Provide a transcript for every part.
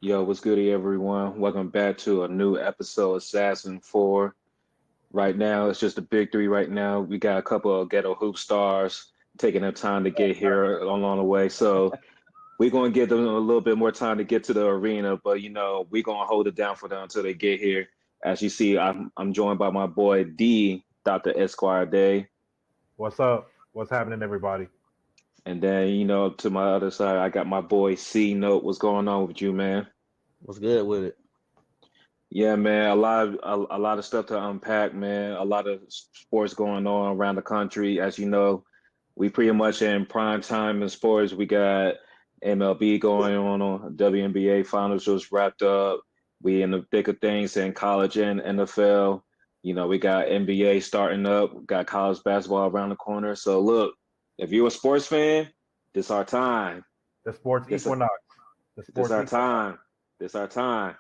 Yo, what's good, everyone? Welcome back to a new episode of Assassin 4. Right now, it's just the big three right now. We got a couple of ghetto hoop stars taking their time to get here along the way. So we're going to give them a little bit more time to get to the arena, but, we're going to hold it down for them until they get here. As you see, I'm joined by my boy D, Dr. Esquire Day. What's up? What's happening, everybody? And then, to my other side, I got my boy C Note. What's going on with you, man? What's good with it? Yeah, man, a lot of stuff to unpack, man. A lot of sports going on around the country. As you know, we pretty much in prime time in sports. We got MLB going on WNBA finals just wrapped up. We in the thick of things in college and NFL. We got NBA starting up. Got college basketball around the corner. So look, if you're a sports fan, this our time. The sports equinox. This our time. This our time.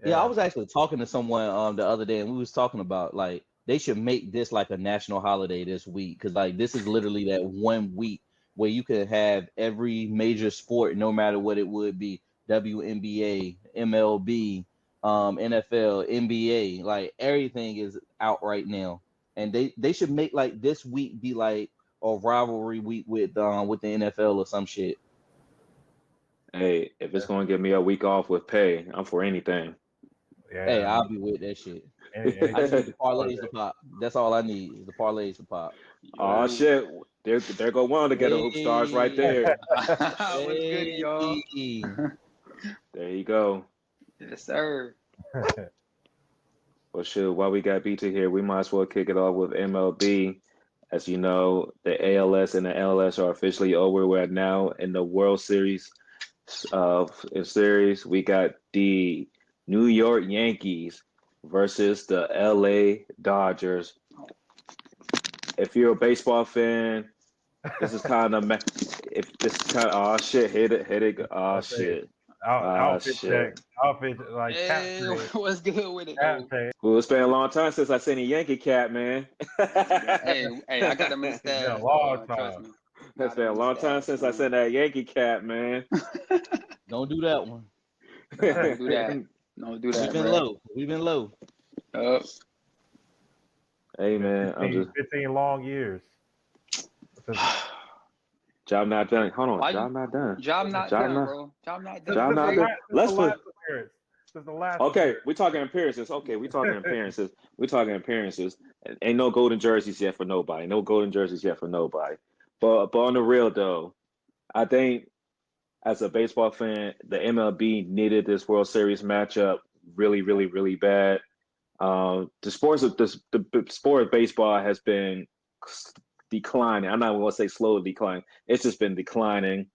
Yeah, I was actually talking to someone the other day, and we was talking about like they should make this like a national holiday this week because like this is literally that 1 week where you could have every major sport, no matter what it would be, WNBA, MLB, NFL, NBA, like everything is out right now, and they should make like this week be like a rivalry week with the NFL or some shit. Hey, if it's going to give me a week off with pay, I'm for anything. Yeah. Hey, I'll be with that shit. I just need the parlays to pop. That's all I need is the parlays to pop. Oh shit! There go one of the ghetto hoop stars right there. What's good, y'all? There you go. Yes, sir. Well, shit. While we got BT here, we might as well kick it off with MLB. As you know, the ALS and the LS are officially over. We're now in the World Series series. We got the New York Yankees versus the LA Dodgers. If you're a baseball fan, this is kind of oh shit, hit it, oh shit. Outfit shit. check. Outfit like Hey, what's good with it? Well, it's been a long time since I seen a Yankee cap, man. hey, I got them in the stash. Trust me. It's been a long time since I seen that Yankee cap, man. Don't do that one. Don't do that. Don't do that. We've been low. Hey man, 15 long years. Job not done. Hold on, job not done. Job not done, bro. Job not done. Job not done. Let's put. The last Okay, we're talking appearances. We're talking appearances. Ain't no golden jerseys yet for nobody. No golden jerseys yet for nobody. But on the real though, I think as a baseball fan, the MLB needed this World Series matchup really, really, really bad. The sport of baseball has been declining. I'm not going to say slowly declining. It's just been declining.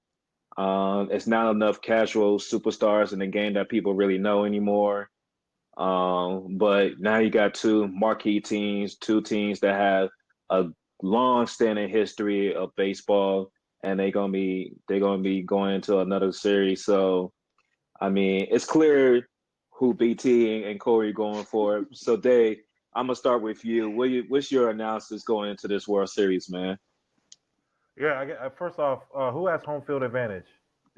It's not enough casual superstars in the game that people really know anymore. But now you got two marquee teams, two teams that have a long-standing history of baseball, and they're gonna be going into another series. So, I mean, it's clear who BT and Corey going for. So, Dave, I'm gonna start with you. What's your analysis going into this World Series, man? Yeah, first off, who has home field advantage?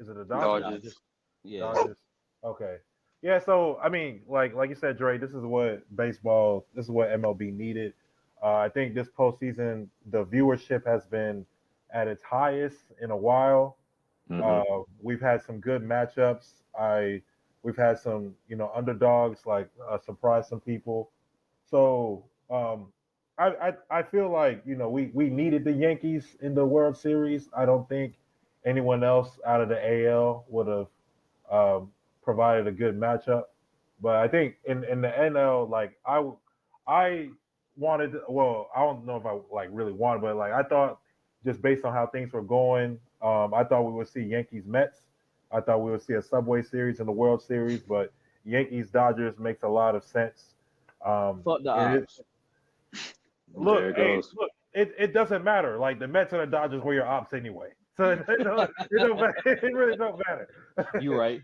Is it the Dodgers? Yeah. Dodgers. Okay. Yeah, so I mean, like you said, Dre, this is what MLB needed. I think this postseason, the viewership has been at its highest in a while. Mm-hmm. We've had some good matchups. We've had some, underdogs like surprise some people. So I feel like we needed the Yankees in the World Series. I don't think anyone else out of the AL would have provided a good matchup. But I think in the NL, like I wanted. Well, I don't know if I like really wanted, but like I thought just based on how things were going, I thought we would see Yankees Mets. I thought we would see a Subway Series in the World Series, but Yankees Dodgers makes a lot of sense. Fuck the odds. Look, it doesn't matter. Like the Mets and the Dodgers were your ops anyway, so it really don't matter. You're right.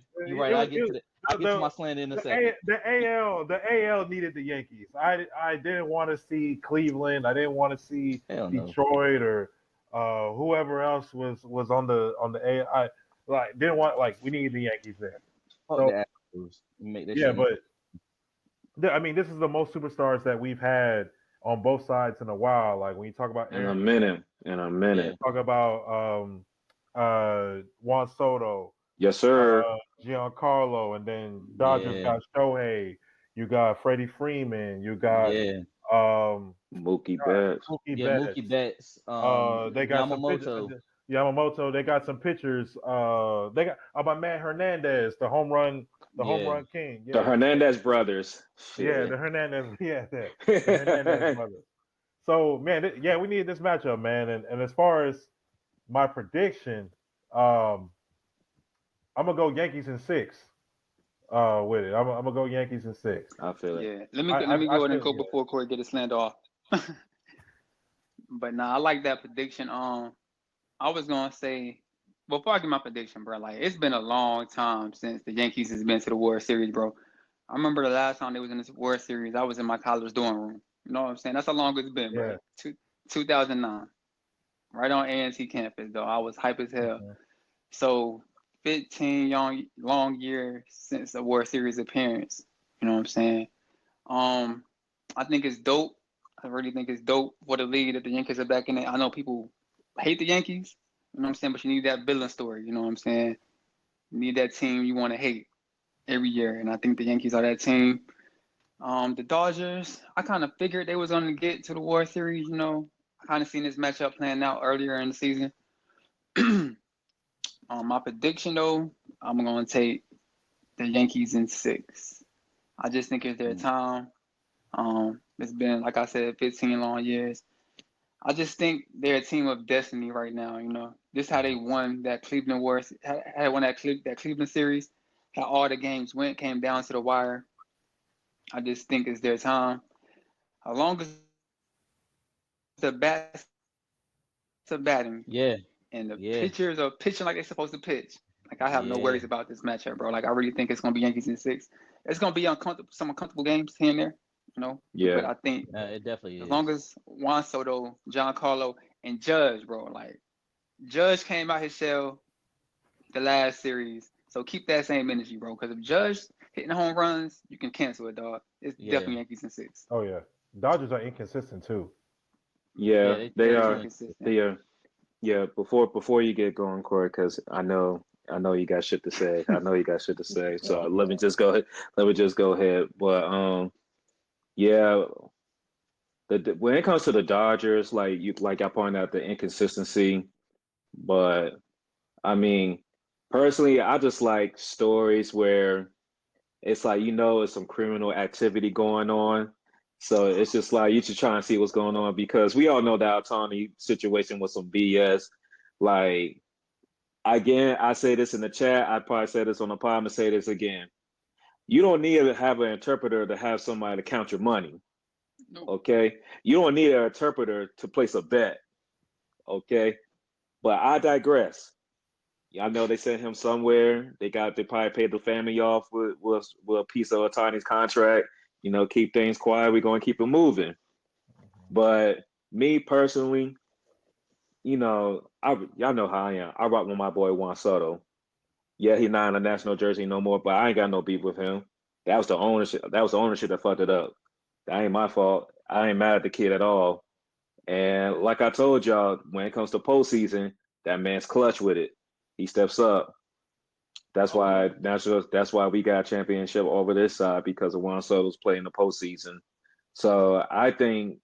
I get to my slander in a second. The AL needed the Yankees. I didn't want to see Cleveland. I didn't want to see Detroit or whoever else was on the AL. I didn't want we needed the Yankees there. So Make that Yeah, shit. but I mean, this is the most superstars that we've had on both sides in a while. Like when you talk about In a Aaron, minute. talk about Juan Soto, Yes, sir. Giancarlo, and then Dodgers got Shohei. You got Freddie Freeman. You got Mookie Betts. Mookie Betts. They got some Yamamoto. pictures. Yamamoto. They got some pictures. They got my man Hernandez, the home run king. The Hernandez brothers. Yeah, the Hernandez. Yeah, the Hernandez brothers. So man, we need this matchup, man. And as far as my prediction, I'm gonna go Yankees in 6. With it, I'm gonna go Yankees in 6. I feel it. Yeah, let me go ahead and go before Corey get his slander off. But nah, I like that prediction. I was gonna say before I get my prediction, bro. Like it's been a long time since the Yankees has been to the World Series, bro. I remember the last time they was in this World Series, I was in my college dorm room. You know what I'm saying? That's how long it's been, bro. 2009, right on A&T campus, though. I was hype as hell. Mm-hmm. So 15 long years since a World Series appearance. You know what I'm saying? I think it's dope. I really think it's dope for the league that the Yankees are back in it. I know people hate the Yankees, you know what I'm saying, but you need that villain story, you know what I'm saying? You need that team you want to hate every year, and I think the Yankees are that team. The Dodgers, I kind of figured they was going to get to the World Series, you know. I kind of seen this matchup playing out earlier in the season. My prediction, though, I'm going to take the Yankees in 6. I just think it's their time. It's been, like I said, 15 long years. I just think they're a team of destiny right now. You know, this is how they won that Cleveland Wars, had won that Cleveland series. How all the games came down to the wire. I just think it's their time. As long as the bats are batting, and the pitchers are pitching like they're supposed to pitch. Like I have no worries about this matchup, bro. Like I really think it's gonna be Yankees in 6. It's gonna be some uncomfortable games here and there. You know, but I think it definitely as long as Juan Soto, Giancarlo, and Judge, bro, like Judge came out his shell the last series, so keep that same energy, bro. Because if Judge hitting home runs, you can cancel it, dog. It's definitely Yankees in 6. Oh yeah, Dodgers are inconsistent too. Yeah, they are. They are. Yeah, before you get going, Corey, because I know you got shit to say. So let me just go ahead. But yeah, when it comes to the Dodgers, like I pointed out the inconsistency, but I mean, personally, I just like stories where it's like it's some criminal activity going on. So it's just like you should try and see what's going on because we all know that Ohtani situation was some BS. Like again, I say this in the chat. I probably said this on the pod. I'm gonna say this again. You don't need to have an interpreter to have somebody to count your money. Okay, you don't need an interpreter to place a bet. Okay, but I digress. I know they sent him somewhere. They probably paid the family off with a piece of Otani's contract. Keep things quiet. We're going to keep it moving. But me personally, y'all know how I am. I rock with my boy Juan Soto. Yeah, he's not in a national jersey no more, but I ain't got no beef with him. That was the ownership. That fucked it up. That ain't my fault. I ain't mad at the kid at all. And like I told y'all, when it comes to postseason, that man's clutch with it. He steps up. That's why we got a championship over this side because of Juan Soto's playing the postseason. So I think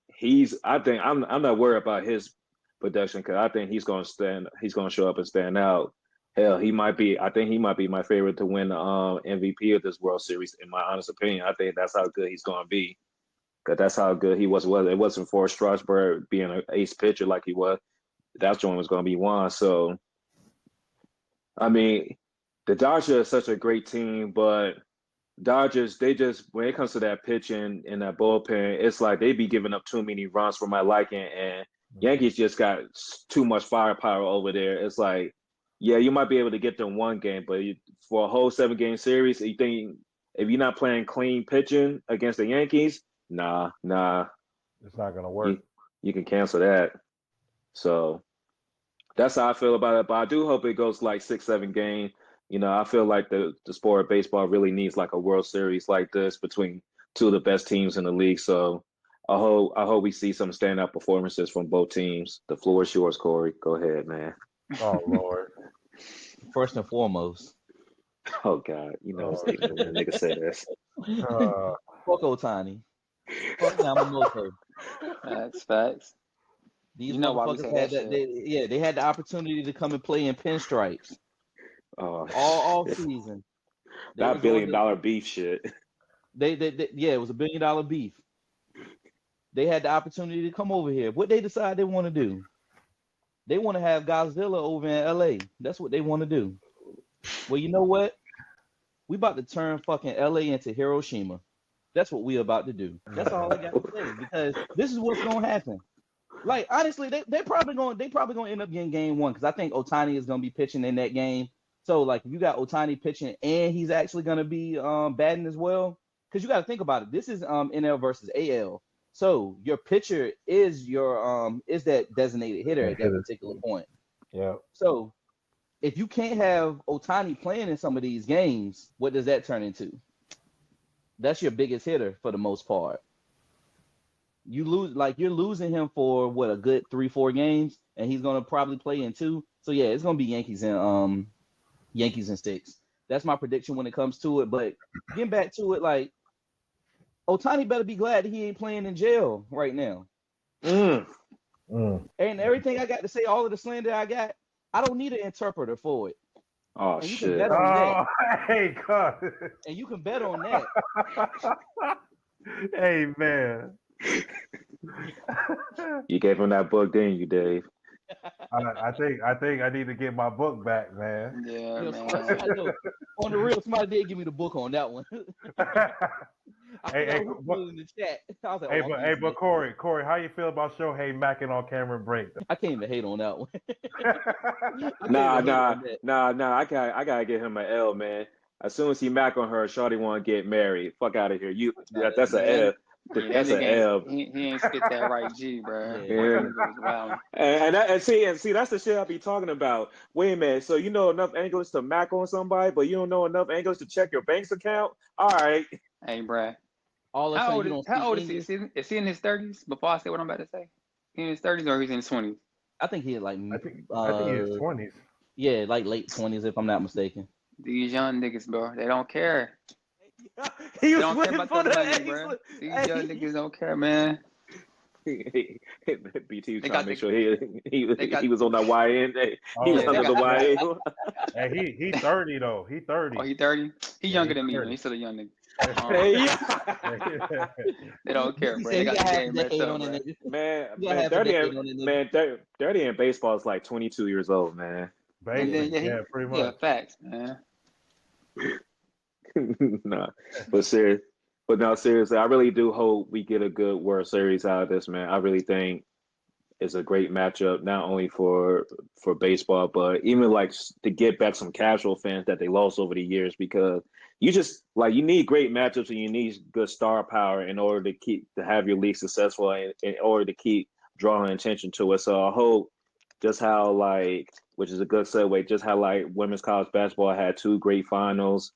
I'm not worried about his production because I think he's going to show up and stand out. Hell, I think he might be my favorite to win the MVP of this World Series. In my honest opinion, I think that's how good he's going to be because that's how good he was. It wasn't for Strasburg being an ace pitcher like he was. That joint was going to be Juan. So, I mean, the Dodgers are such a great team, but Dodgers, when it comes to that pitching and that bullpen, it's like they be giving up too many runs for my liking, and Yankees just got too much firepower over there. It's like, yeah, you might be able to get them one game, but for a whole 7-game series, you think if you're not playing clean pitching against the Yankees, nah. It's not gonna work. You can cancel that. So that's how I feel about it. But I do hope it goes like 6-7 games I feel like the sport of baseball really needs like a World Series like this between two of the best teams in the league. So I hope we see some standout performances from both teams. The floor is yours, Corey. Go ahead, man. Oh Lord. First and foremost, Oh God, I was thinking when the nigga said this. fuck Otani. Fuck Yamamoto. Facts. These You know why we motherfuckers say had that shit. they had the opportunity to come and play in pinstripes Oh, all shit. season. That $1 billion beef shit. It was $1 billion beef. They had the opportunity to come over here. What they decide they want to do? They want to have Godzilla over in LA. That's what they want to do. Well, you know what? We about to turn fucking LA into Hiroshima. That's what we about to do. That's all I got to say, because this is what's gonna happen. Like, honestly, they probably gonna end up getting game one, because I think Otani is gonna be pitching in that game. So like, if you got Otani pitching and he's actually gonna be batting as well, because you got to think about it. This is NL versus AL. So your pitcher is that designated hitter at that particular point. Yeah. So if you can't have Otani playing in some of these games, what does that turn into? That's your biggest hitter for the most part. You're losing him for what, a good 3-4 games, and he's gonna probably play in 2. So yeah, it's gonna be Yankees and 6. That's my prediction when it comes to it. But getting back to it, like, Otani better be glad that he ain't playing in jail right now. Mm. Mm. And everything I got to say, all of the slander I got, I don't need an interpreter for it. Oh, and you shit. can bet on that. Hey, God. And you can bet on that. Hey, man. You gave him that book, didn't you, Dave? I think I need to get my book back, man. Yeah, You know, man. I know, on the real, somebody did give me the book on that one. I Hey, forgot who put it in the chat. I was like, Hey, I'm but using that. Corey, how you feel about Shohei macking on Cameron Brink? I can't even hate on that one. Nah. I gotta give him an L, man. As soon as he mac on her, Shawty want to get married. Fuck out of here. That's an L. That's an L. He ain't spit that right G, bro. Yeah. Wow. And see, that's the shit I be talking about. Wait a minute. So you know enough English to mac on somebody, but you don't know enough English to check your bank's account? All right. Hey, bro. All of a sudden, you don't speak How old is English? he? Is he in his 30s? Before I say what I'm about to say, he in his 30s or he's in his 20s? I think he like. I think he's 20s. Yeah, like late 20s, if I'm not mistaken. These young niggas, bro, they don't care. He They was don't care waiting about for the the money, bro. These young niggas don't care, man. BT was They trying got to make the- sure they got- he was on that YN. He was Yeah, under the yeah. YN. Hey, he 30 though. He 30. Oh, he 30? He younger he's than me, 30. man. He's still a young nigga. They Hey, don't care, He bro. said They he got got the half a game messed decade up, on bro. it. man, You gotta man, have a 30 decade on it, nigga. man, 30 in baseball is like 22 years old, man. And then, Basically, pretty much. Yeah, facts, man. Nah, seriously, I really do hope we get a good World Series out of this, man. I really think it's a great matchup, not only for baseball, but even like to get back some casual fans that they lost over the years, because you just like, you need great matchups and you need good star power in order to have your league successful, and in order to keep drawing attention to it. So I hope just how, like, which is a good segue, just how like women's college basketball had 2 great finals.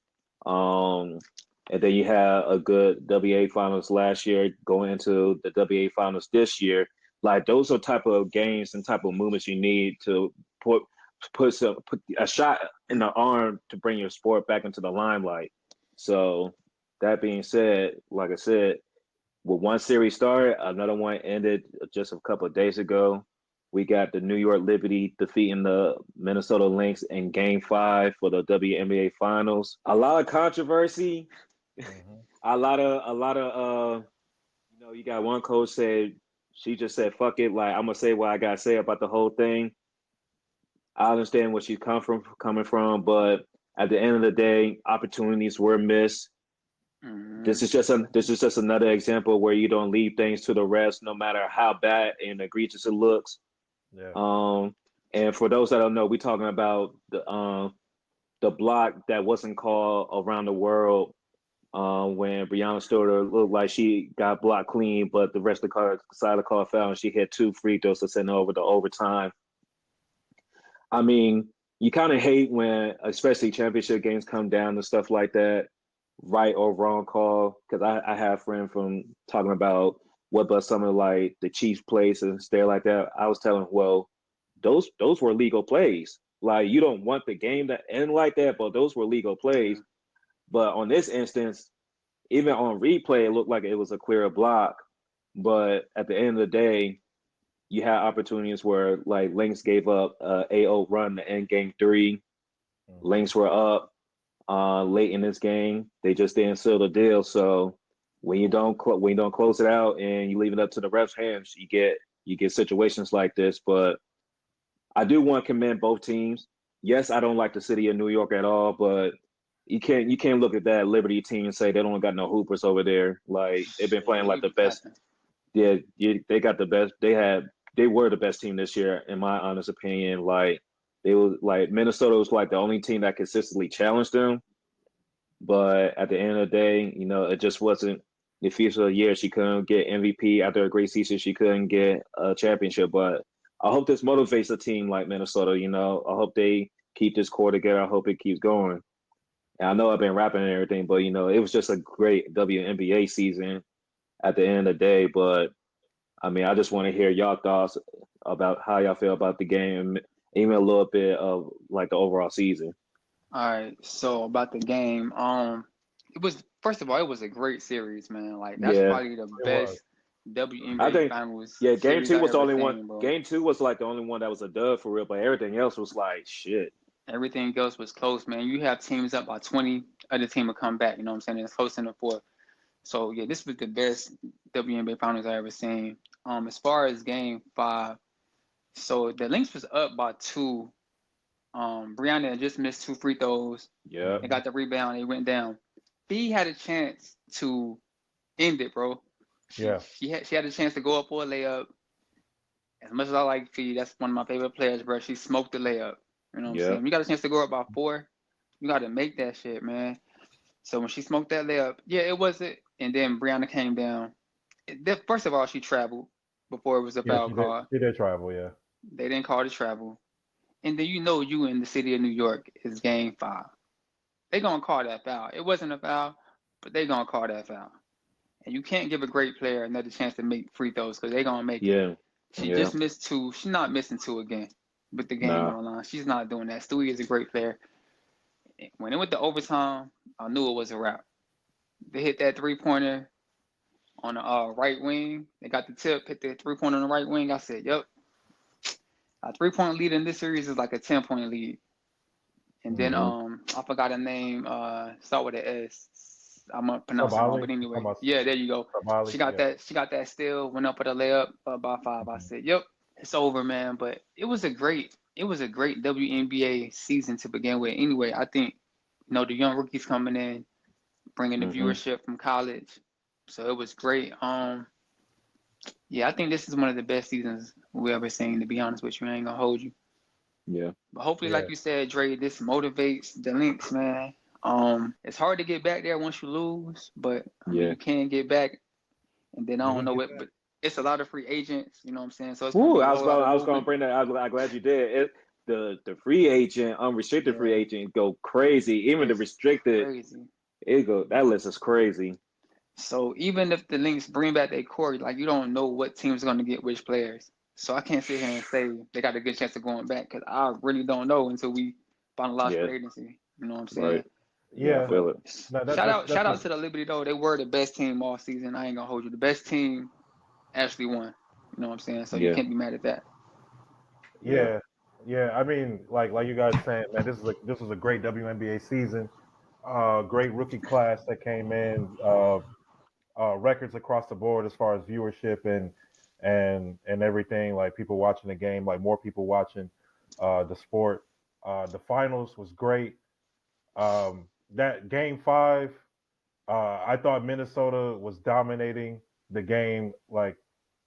And then you had a good WA finals last year, going into the WA finals this year. Like, those are type of games and type of movements you need to put a shot in the arm to bring your sport back into the limelight. So that being said, like I said, with one series started, another one ended just a couple of days ago. We got the New York Liberty defeating the Minnesota Lynx in Game 5 for the WNBA Finals. A lot of controversy. A lot of you got one coach said, she just said, fuck it, like, I'm gonna say what I gotta say about the whole thing. I understand where she's coming from, but at the end of the day, opportunities were missed. Mm-hmm. This is just another example where you don't leave things to the refs, no matter how bad and egregious it looks. Yeah. And for those that don't know, we're talking about the block that wasn't called around the world, when Breonna Stewart looked like she got blocked clean, but the rest of the side of the car fell, and she had 2 free throws to send her over to overtime. I mean, you kind of hate when, especially championship games come down and stuff like that, right or wrong call. Because I have a friend from talking about what about some of like the Chiefs plays and stuff like that. I was telling, well, those were legal plays. Like you don't want the game to end like that, but those were legal plays. But on this instance, even on replay, it looked like it was a clear block. But at the end of the day, you had opportunities where like Lynx gave up a 8-0 run to end game 3. Lynx were up late in this game. They just didn't seal the deal. So when you don't close it out and you leave it up to the refs' hands, you get situations like this. But I do want to commend both teams. Yes, I don't like the city of New York at all, but you can't look at that Liberty team and say they don't got no hoopers over there. Like they've been playing like the best. Yeah, they got the best. They were the best team this year, in my honest opinion. Like they was like Minnesota was like the only team that consistently challenged them. But at the end of the day, you know, it just wasn't the feature of the year. She couldn't get MVP after a great season. She couldn't get a championship. But I hope this motivates a team like Minnesota. You know, I hope they keep this core together. I hope it keeps going. And I know I've been rapping and everything, but you know, it was just a great WNBA season at the end of the day. But I mean, I just want to hear y'all thoughts about how y'all feel about the game, even a little bit of like the overall season. All right, so about the game, it was first of all, it was a great series, man. Like that's Yeah, probably the It was. best I WNBA think finals yeah, game series two I was the ever only one. seen, bro. Game two was like the only one that was a dub for real, but everything else was like shit. Everything else was close, man. You have teams up by 20, other team will come back. You know what I'm saying? It's close in the fourth. So yeah, this was the best WNBA finals I ever seen. As far as game 5, so the Lynx was up by 2. Brianna had just missed 2 free throws. Yeah, They got the rebound. They went down. Fee had a chance to end it, bro. Yeah. She had a chance to go up for a layup. As much as I like Fee, that's one of my favorite players, bro. She smoked the layup. You know what I'm yeah, saying? You got a chance to go up by 4. You got to make that shit, man. So when she smoked that layup, yeah, it was it. And then Brianna came down. First of all, she traveled before it was a Yeah, foul she did. call. She did travel. Yeah. They didn't call the travel. And then you know you in the city of New York is game 5. They gonna call that foul. It wasn't a foul, but they gonna call that foul. And you can't give a great player another chance to make free throws because they gonna make it. yeah, She yeah. just missed 2. She's not missing 2 again with the game Nah, on the line. She's not doing that. Stewie is a great player. When it went to overtime, I knew it was a wrap. They hit that 3-pointer on the right wing. They got the tip, hit the 3-pointer on the right wing. I said, yep, a 3-point lead in this series is like a 10-point lead. And then hmm I forgot her name. Start with an S. I'm gonna pronounce it wrong, Sabali. but anyway, About yeah, there you go. Sabali. She got Yeah. that. She got that steal. Went up for the layup by 5. I Mhm. said, "Yep, it's over, man." But it was a great WNBA season to begin with. Anyway, I think the young rookies coming in, bringing the hmm viewership from college, so it was great. Yeah, I think this is one of the best seasons we ever seen. To be honest with you, I ain't gonna hold you. Yeah, But hopefully, Yeah. like you said, Dre, this motivates the Lynx, man. It's hard to get back there once you lose, but I mean, yeah. you can get back. And then I You don't can know get what, that. but it's a lot of free agents. You know what I'm saying? So it's gonna Ooh, be a whole lot of I was going to movement. bring that. I'm glad you did. The free agent, unrestricted free Yeah, agent go crazy. Even the it's restricted, crazy. that list is crazy. So even if the Lynx bring back their core, like you don't know what team's gonna get which players. So I can't sit here and say they got a good chance of going back because I really don't know until we finalize Yeah, free agency. You know what I'm saying? right. Yeah, I Yeah. But feel it. No, shout out that's to the Liberty though. They were the best team all season. I ain't gonna hold you. The best team actually won. You know what I'm saying? So you Yeah, can't be mad at that. yeah. yeah. Yeah. I mean, like you guys saying, man, this was a great WNBA season. Great rookie class that came in. Records across the board as far as viewership and everything. Like people watching the game, like more people watching the sport. The finals was great. That game 5, I thought Minnesota was dominating the game like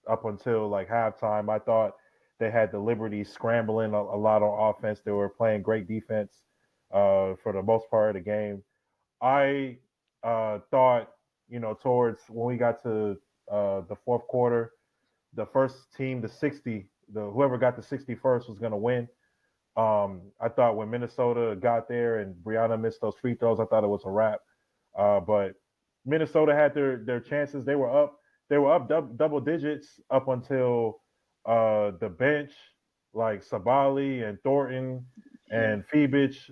up until like halftime. I thought they had the Liberty scrambling a lot on offense. They were playing great defense for the most part of the game. I thought, towards when we got to the fourth quarter, the first team to 60, whoever got the 61st was going to win. I thought when Minnesota got there and Brianna missed those free throws, I thought it was a wrap. But Minnesota had their chances. They were up. They were up double digits up until the bench, like Sabali and Thornton and Phoebich.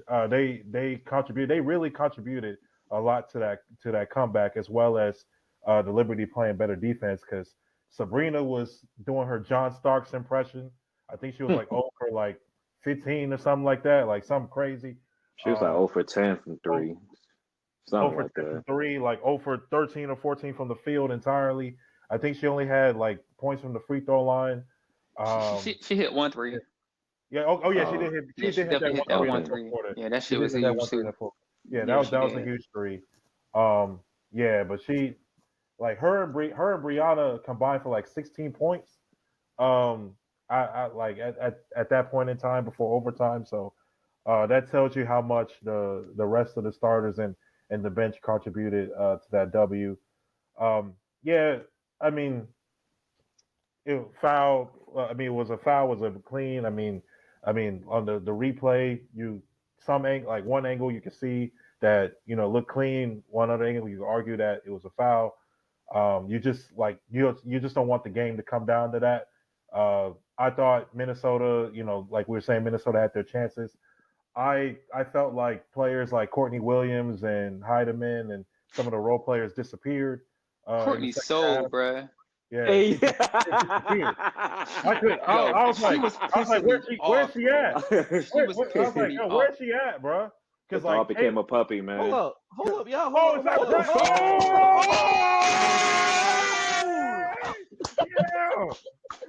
They contributed. They really contributed a lot to that comeback, as well as the Liberty playing better defense, because Sabrina was doing her John Starks impression. I think she was like over like 15 or something like that, like something crazy. She was like 0 for 10 from 3. 0 Something for like 10 that. from 3, like 0 for 13 or 14 from the field entirely. I think she only had like points from the free throw line. She hit 1 3. Yeah. Oh yeah, she did hit. Yeah, she definitely hit that Okay. 1 3. Yeah, that She shit was did hit that huge 1 3 in too. the fourth. Yeah, Yeah, that was a did. huge 3. Yeah, but she, like, her and Brianna combined for like 16 points. I like at that point in time before overtime. So that tells you how much the rest of the starters and the bench contributed to that W. Yeah, I mean, foul. I mean, it was a foul. Was a clean. I mean, on the replay, like one angle you can see that looked clean. One other angle you can argue that it was a foul. You just like you just don't want the game to come down to that. I thought Minnesota, like we were saying, Minnesota had their chances. I felt like players like Courtney Williams and Heidemann and some of the role players disappeared in the Courtney second Soul, half. bruh. Yeah, Hey. she disappeared. Yo, I was she like, was pissing where's me where's off, she bro. at? She was I was pissing like, me yo, off. where's she at, bro? The Because dog like, became a puppy, man. Hold up, y'all. oh, Hold it's up, that hold Oh,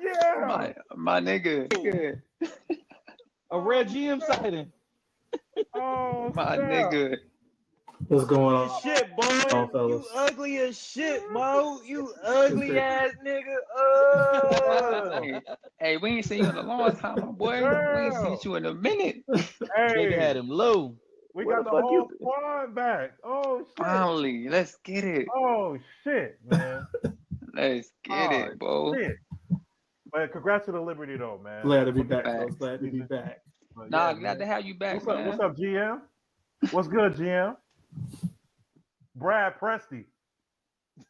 yeah. My nigga. A red GM sighting. Oh, My snap. nigga. What's going Ugly on? as shit, boy. You fellas? ugly as shit, bro. You ugly ass nigga. Hey, we ain't seen you in a long time, my boy. We ain't seen Damn. you in a minute. Nigga had Hey, him low. we Where got the the fuck whole you? squad back. Oh shit. Finally, let's get it. Oh shit, man. Let's get Oh it, bro. shit. But congrats to the Liberty though, man. Glad to be Forget back, that fellas. Facts. Glad to be season. back. But Nah, yeah, glad man. to have you back, What's up? man. What's up, GM? What's good, GM? Brad Presty.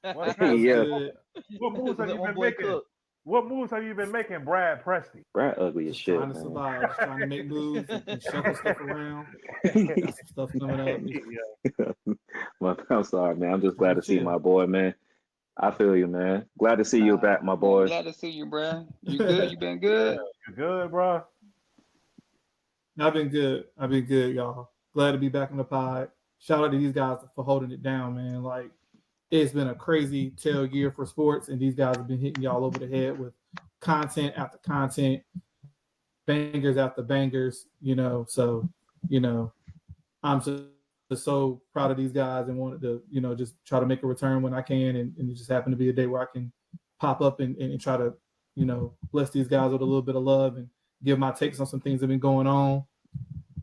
What Yeah. Good. moves have Let you my been boy making? cook. What moves have you been making, Brad Presty? Brad ugly as Just shit, trying to man. survive. Just trying to make moves and shuffle stuff around. Got some stuff coming up. I'm sorry, man. I'm just glad Trying to to see chill. my boy, man. I feel you, man. Glad to see you back, my Man, boy. glad to see you, bro. You good? You been good? You good, bro? I've been good. Y'all. Glad to be back in the pod. Shout out to these guys for holding it down, man. Like, it's been a crazy tail year for sports, and these guys have been hitting y'all over the head with content after content, bangers after bangers, So, I'm just so proud of these guys and wanted to, just try to make a return when I can. And it just happened to be a day where I can pop up and try to, bless these guys with a little bit of love and give my takes on some things that have been going on.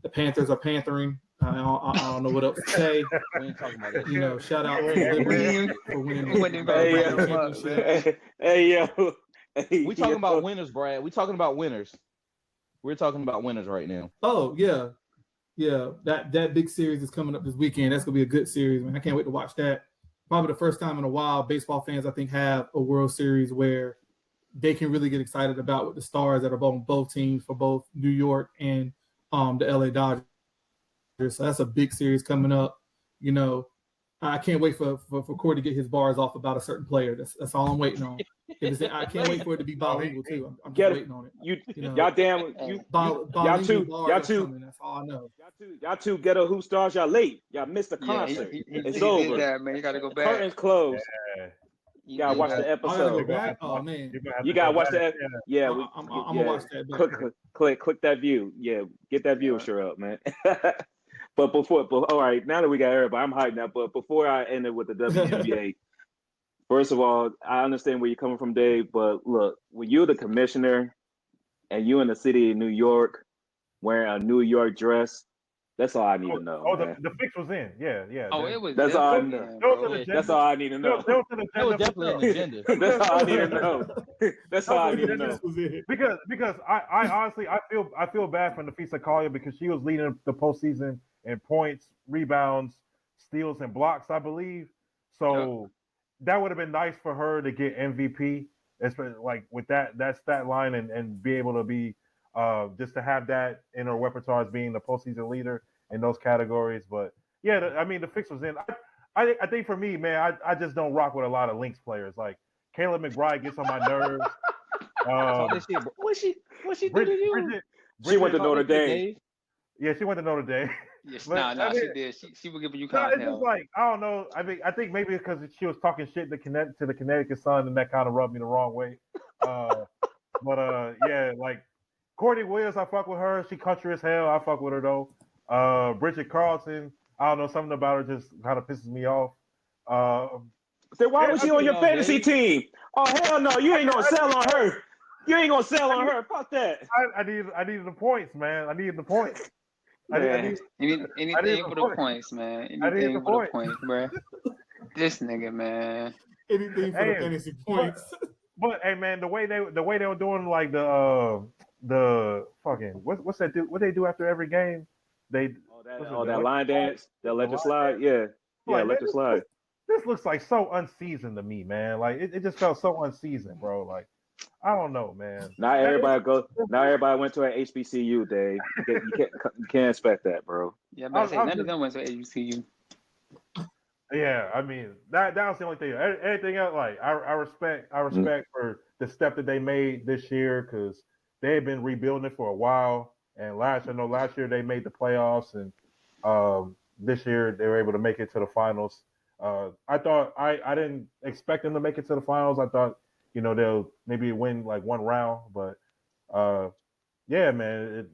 The Panthers are panthering. I don't know what else to say. We ain't talking about that. Shout out to Liberty for winning We wasn't even gonna Hey, bring yo. him up, man. Hey, yo. Hey, We talking yo. about winners, Brad. We talking about winners. We're talking about winners right now. Oh yeah. That big series is coming up this weekend. That's gonna be a good series, man. I can't wait to watch that. Probably the first time in a while baseball fans, I think, have a World Series where they can really get excited about with the stars that are on both teams for both New York and the LA Dodgers. So that's a big series coming up. I can't wait for Corey to get his bars off about a certain player. That's all I'm waiting on. I can't wait for it to be bilingual too. I'm just waiting on it. Y'all damn y'all two coming. That's all I know. y'all two ghetto hoop stars. Y'all late. Y'all missed the Yeah, concert. he It's did over. that, man. You gotta go back. Curtains closed. He Y'all did watch that. the I gotta go episode. back. Oh man, You gotta watch the yeah. I'm gonna watch that back. Click that view. Yeah, get that Yeah. viewership up, man. But all right, now that we got everybody, I'm hyped now. But before I end it with the WNBA, first of all, I understand where you're coming from, Dave. But look, when you're the commissioner and you in the city of New York wearing a New York dress That's all I need to know. The fix was in. Yeah. Oh, it was. That's all I definitely know. in, bro. That's all I need to know. There was an That was agenda for definitely an sure. agenda. That's all I need to know. That's all I need to know. Because I honestly I feel bad for Nafisa Collier because she was leading the postseason in points, rebounds, steals, and blocks, I believe. So that would have been nice for her to get MVP, especially like with that stat line and be able to be just to have that in her repertoire as being the postseason leader in those categories. But yeah, I mean the fix was in. I think for me, man, I just don't rock with a lot of Lynx players. Like Caleb McBride gets on my nerves. What she do to you? She went to Notre Dame. Yeah, she went to Notre Dame. Yes, But, nah, I mean, she did. She was giving you No, kind of it's just hell. like I don't know. I think maybe because she was talking shit to the Connecticut Sun, and that kind of rubbed me the wrong way. Yeah, like Courtney Williams, I fuck with her. She country as hell. I fuck with her though. Bridget Carlson, I don't know, something about her just kind of pisses me off. Then why was she on your fantasy team? Oh hell no, you ain't gonna sell on her. You ain't gonna sell on her. Fuck that. I needed the points, man. I needed the points. Man. Anything for the points, man. Anything for the points, bro. This nigga, man. Anything for the fantasy points. But hey, man, the way they were doing like the fucking what's that do? What they do after every game? They that line dance. They'll let you slide. Yeah, like, let you slide. This looks like so unseasoned to me, man. Like it just felt so unseasoned, bro. Like I don't know, man. Now everybody went to an HBCU, Dave. You can't expect that, bro. Yeah, but none of them went to HBCU. Yeah, I mean that was the only thing. Anything else, like I respect for the step that they made this year because they had been rebuilding it for a while. And last year they made the playoffs, and this year they were able to make it to the finals. I thought I didn't expect them to make it to the finals. I thought they'll maybe win like one round, but yeah, man,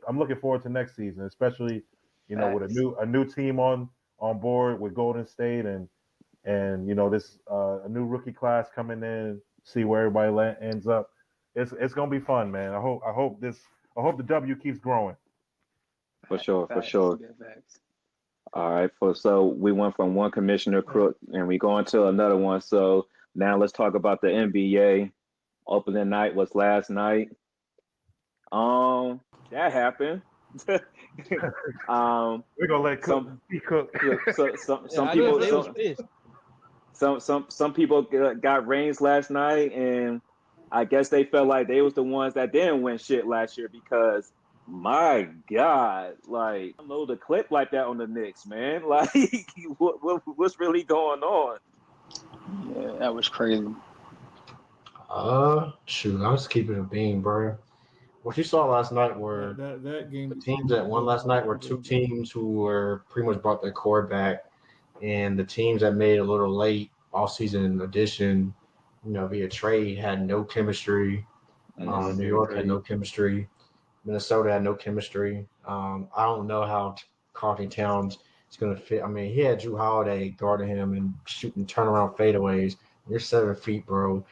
I'm looking forward to next season, especially with a new team on board with Golden State and this a new rookie class coming in, see where everybody ends up. It's gonna be fun, man. I hope the W keeps growing. For sure. All right, so we went from one commissioner crook and we go into another one. So now let's talk about the NBA. Opening night was last night. That happened. We're gonna let some cook. Some people got rings last night, and I guess they felt like they was the ones that didn't win shit last year because my God, like I load a clip like that on the Knicks, man. Like what's really going on? Yeah, that was crazy. Shoot, I was keeping it being, bro. What you saw last night were that game. The teams that won last night were two teams who were pretty much brought their core back, and the teams that made it a little late all-season addition, via trade had no chemistry. New York had no chemistry. Minnesota had no chemistry. I don't know how Carlton Towns is going to fit. I mean, he had Drew Holiday guarding him and shooting turnaround fadeaways. You're 7 feet, bro.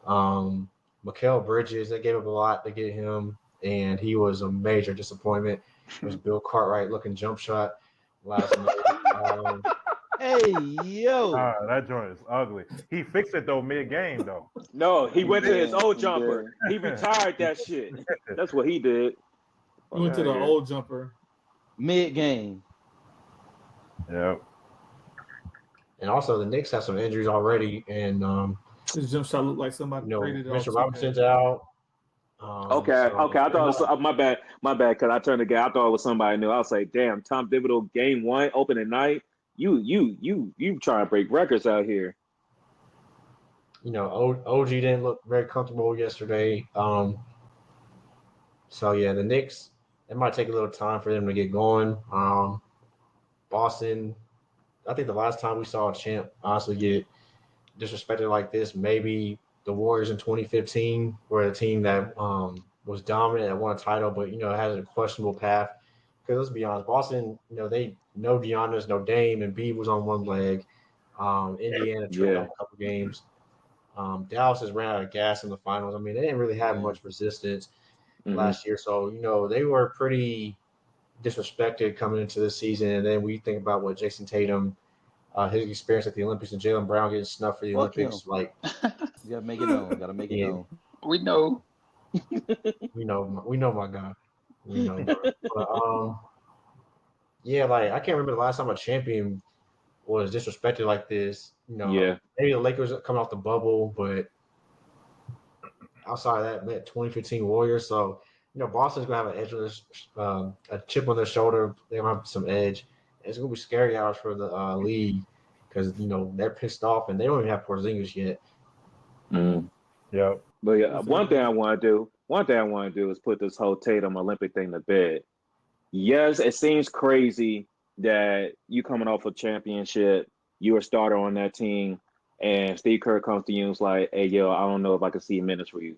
Mikal Bridges, they gave up a lot to get him, and he was a major disappointment. It was Bill Cartwright looking jump shot last night. Hey, yo. That joint is ugly. He fixed it, though, mid-game, though. No, he went to his old jumper. He retired that shit. That's what he did. He went to the old jumper. Mid-game. Yep. And also, the Knicks have some injuries already, and his jump shot looked like somebody traded Mr. Robinson's out. Okay. I thought it was my bad, because I turned the guy. I thought it was somebody new. I was like, damn, Tom Thibodeau, game 1, opening night. You trying to break records out here. OG didn't look very comfortable yesterday. So yeah, the Knicks, it might take a little time for them to get going. Boston, I think the last time we saw a champ honestly get disrespected like this, maybe the Warriors in 2015 were a team that was dominant, that won a title, but has a questionable path. Because let's be honest, Boston, they no Giannis, no Dame, and Embiid was on one leg. Indiana trailed a couple games. Dallas has ran out of gas in the finals. I mean, they didn't really have much resistance last year, so they were pretty disrespected coming into the season, and then we think about what Jason Tatum, his experience at the Olympics, and Jaylen Brown getting snuffed for the Fuck Olympics. him. Like, You gotta make it known. Gotta make it Yeah. known. We know. we know my guy. We know, bro. But, yeah, like I can't remember the last time a champion was disrespected like this. Yeah. Maybe the Lakers coming off the bubble, but outside of that 2015 Warriors. So, Boston's gonna have an edge on this, a chip on their shoulder. They're gonna have some edge. It's gonna be scary hours for the league because they're pissed off and they don't even have Porzingis yet. Mm. Yep. But yeah, one thing I want to do is put this whole Tatum Olympic thing to bed. Yes, it seems crazy that you coming off a championship, you're a starter on that team, and Steve Kerr comes to you and is like, "Hey, yo, I don't know if I can see minutes for you."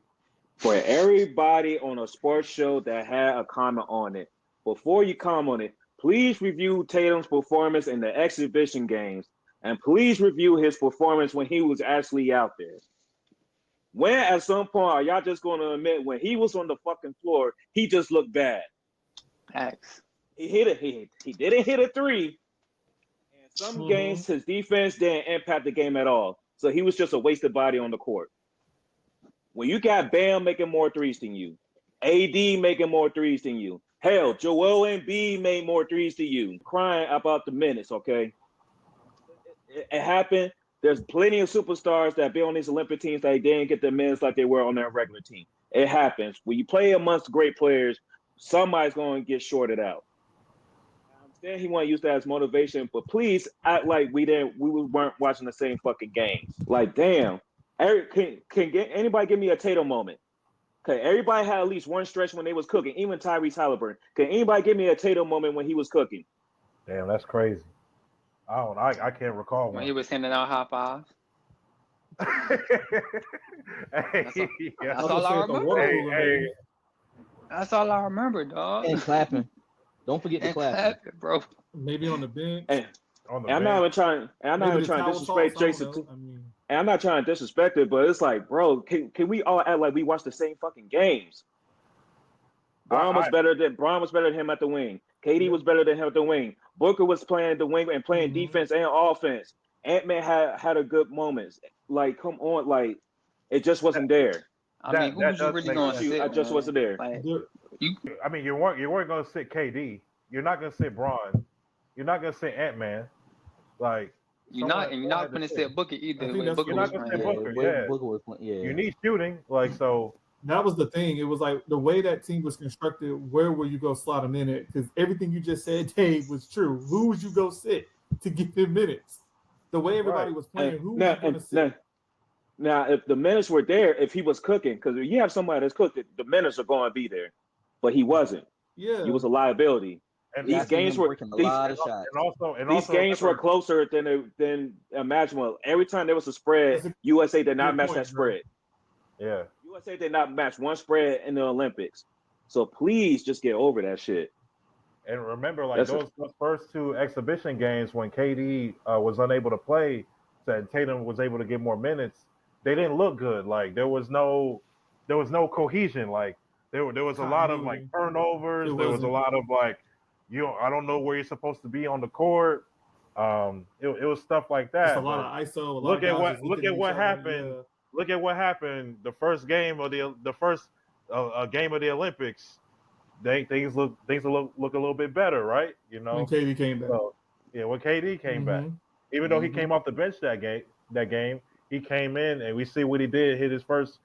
For everybody on a sports show that had a comment on it, before you comment on it, please review Tatum's performance in the exhibition games, and please review his performance when he was actually out there. When at some point are y'all just going to admit when he was on the fucking floor, he just looked bad? Facts. He hit it. He didn't hit a three. And some games his defense didn't impact the game at all. So he was just a wasted body on the court. When you got Bam making more threes than you, AD making more threes than you, hell, Joel Embiid made more threes than you, crying about the minutes, okay? It happened. There's plenty of superstars that be on these Olympic teams that they didn't get the minutes like they were on their regular team. It happens. When you play amongst great players, somebody's going to get shorted out. I understand he want to use that as motivation, but please act like we weren't watching the same fucking games. Like, damn. Eric, can anybody give me a Tatum moment? Okay, everybody had at least one stretch when they was cooking, even Tyrese Halliburton. Can anybody give me a Tatum moment when he was cooking? Damn, that's crazy. I can't recall When one. he was handing out high fives. That's all I remember. That's all I remember, dog. And clapping. Don't forget the clapping, bro. Maybe on the bench. I'm not even trying to disrespect Jason. And I'm not trying to disrespect it, but it's like, bro, can we all act like we watched the same fucking games? Braun was better than him at the wing. KD was better than him at the wing. Booker was playing the wing and playing defense and offense. Ant-Man had a good moments. Like, come on, like it just wasn't there. I mean, who was you really going to sit? I just wasn't there. Like, I mean, you weren't going to sit KD. You're not going to sit Braun. You're not going to sit Ant-Man. Like, you're not going to sit Booker either. You're not going to sit Booker. Yeah. Booker was playing. Yeah. You need shooting. Like, so. That was the thing. It was like the way that team was constructed, where will you go slot them in it? Because everything you just said, Dave, was true. Who would you go sit to get them minutes? The way everybody was playing, who was going to sit? Now, if the minutes were there, if he was cooking, because if you have somebody that's cooked, the minutes are going to be there. But he wasn't. Yeah. He was a liability. And these games were were closer than imaginable. Every time there was a spread, USA did not match that spread. Yeah. USA did not match one spread in the Olympics. So please just get over that shit. And remember, like those first two exhibition games when KD was unable to play, and Tatum was able to get more minutes, they didn't look good. Like there was no cohesion. Like there was a lot of like turnovers. There was a lot of like, I don't know where you're supposed to be on the court. It was stuff like that. Just a lot of ISO. Look at what happened. Yeah. Look at what happened. The first game of the first game of the Olympics. Things look a little bit better, right? You know, when KD came back. So, yeah, when KD came back, even though he came off the bench that game, he came in and we see what he did. Hit his first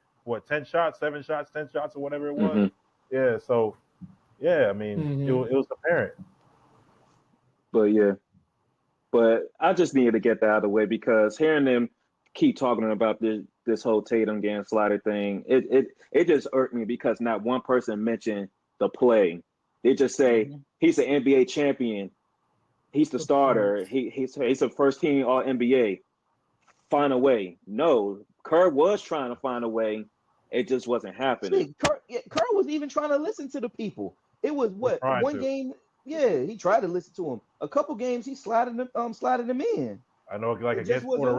10 shots, 7 shots, 10 shots, or whatever it was. Yeah. So, yeah, I mean, it was apparent. But I just needed to get that out of the way because hearing them keep talking about this whole Tatum getting slotted thing, it just irked me because not one person mentioned the play. They just say he's an NBA champion, he's the starter, he's a first team All NBA. Find a way. No, Kerr was trying to find a way. It just wasn't happening. Kerr was even trying to listen to the people. It was one game. Yeah, he tried to listen to him. A couple games he slided him in. I know, like against Puerto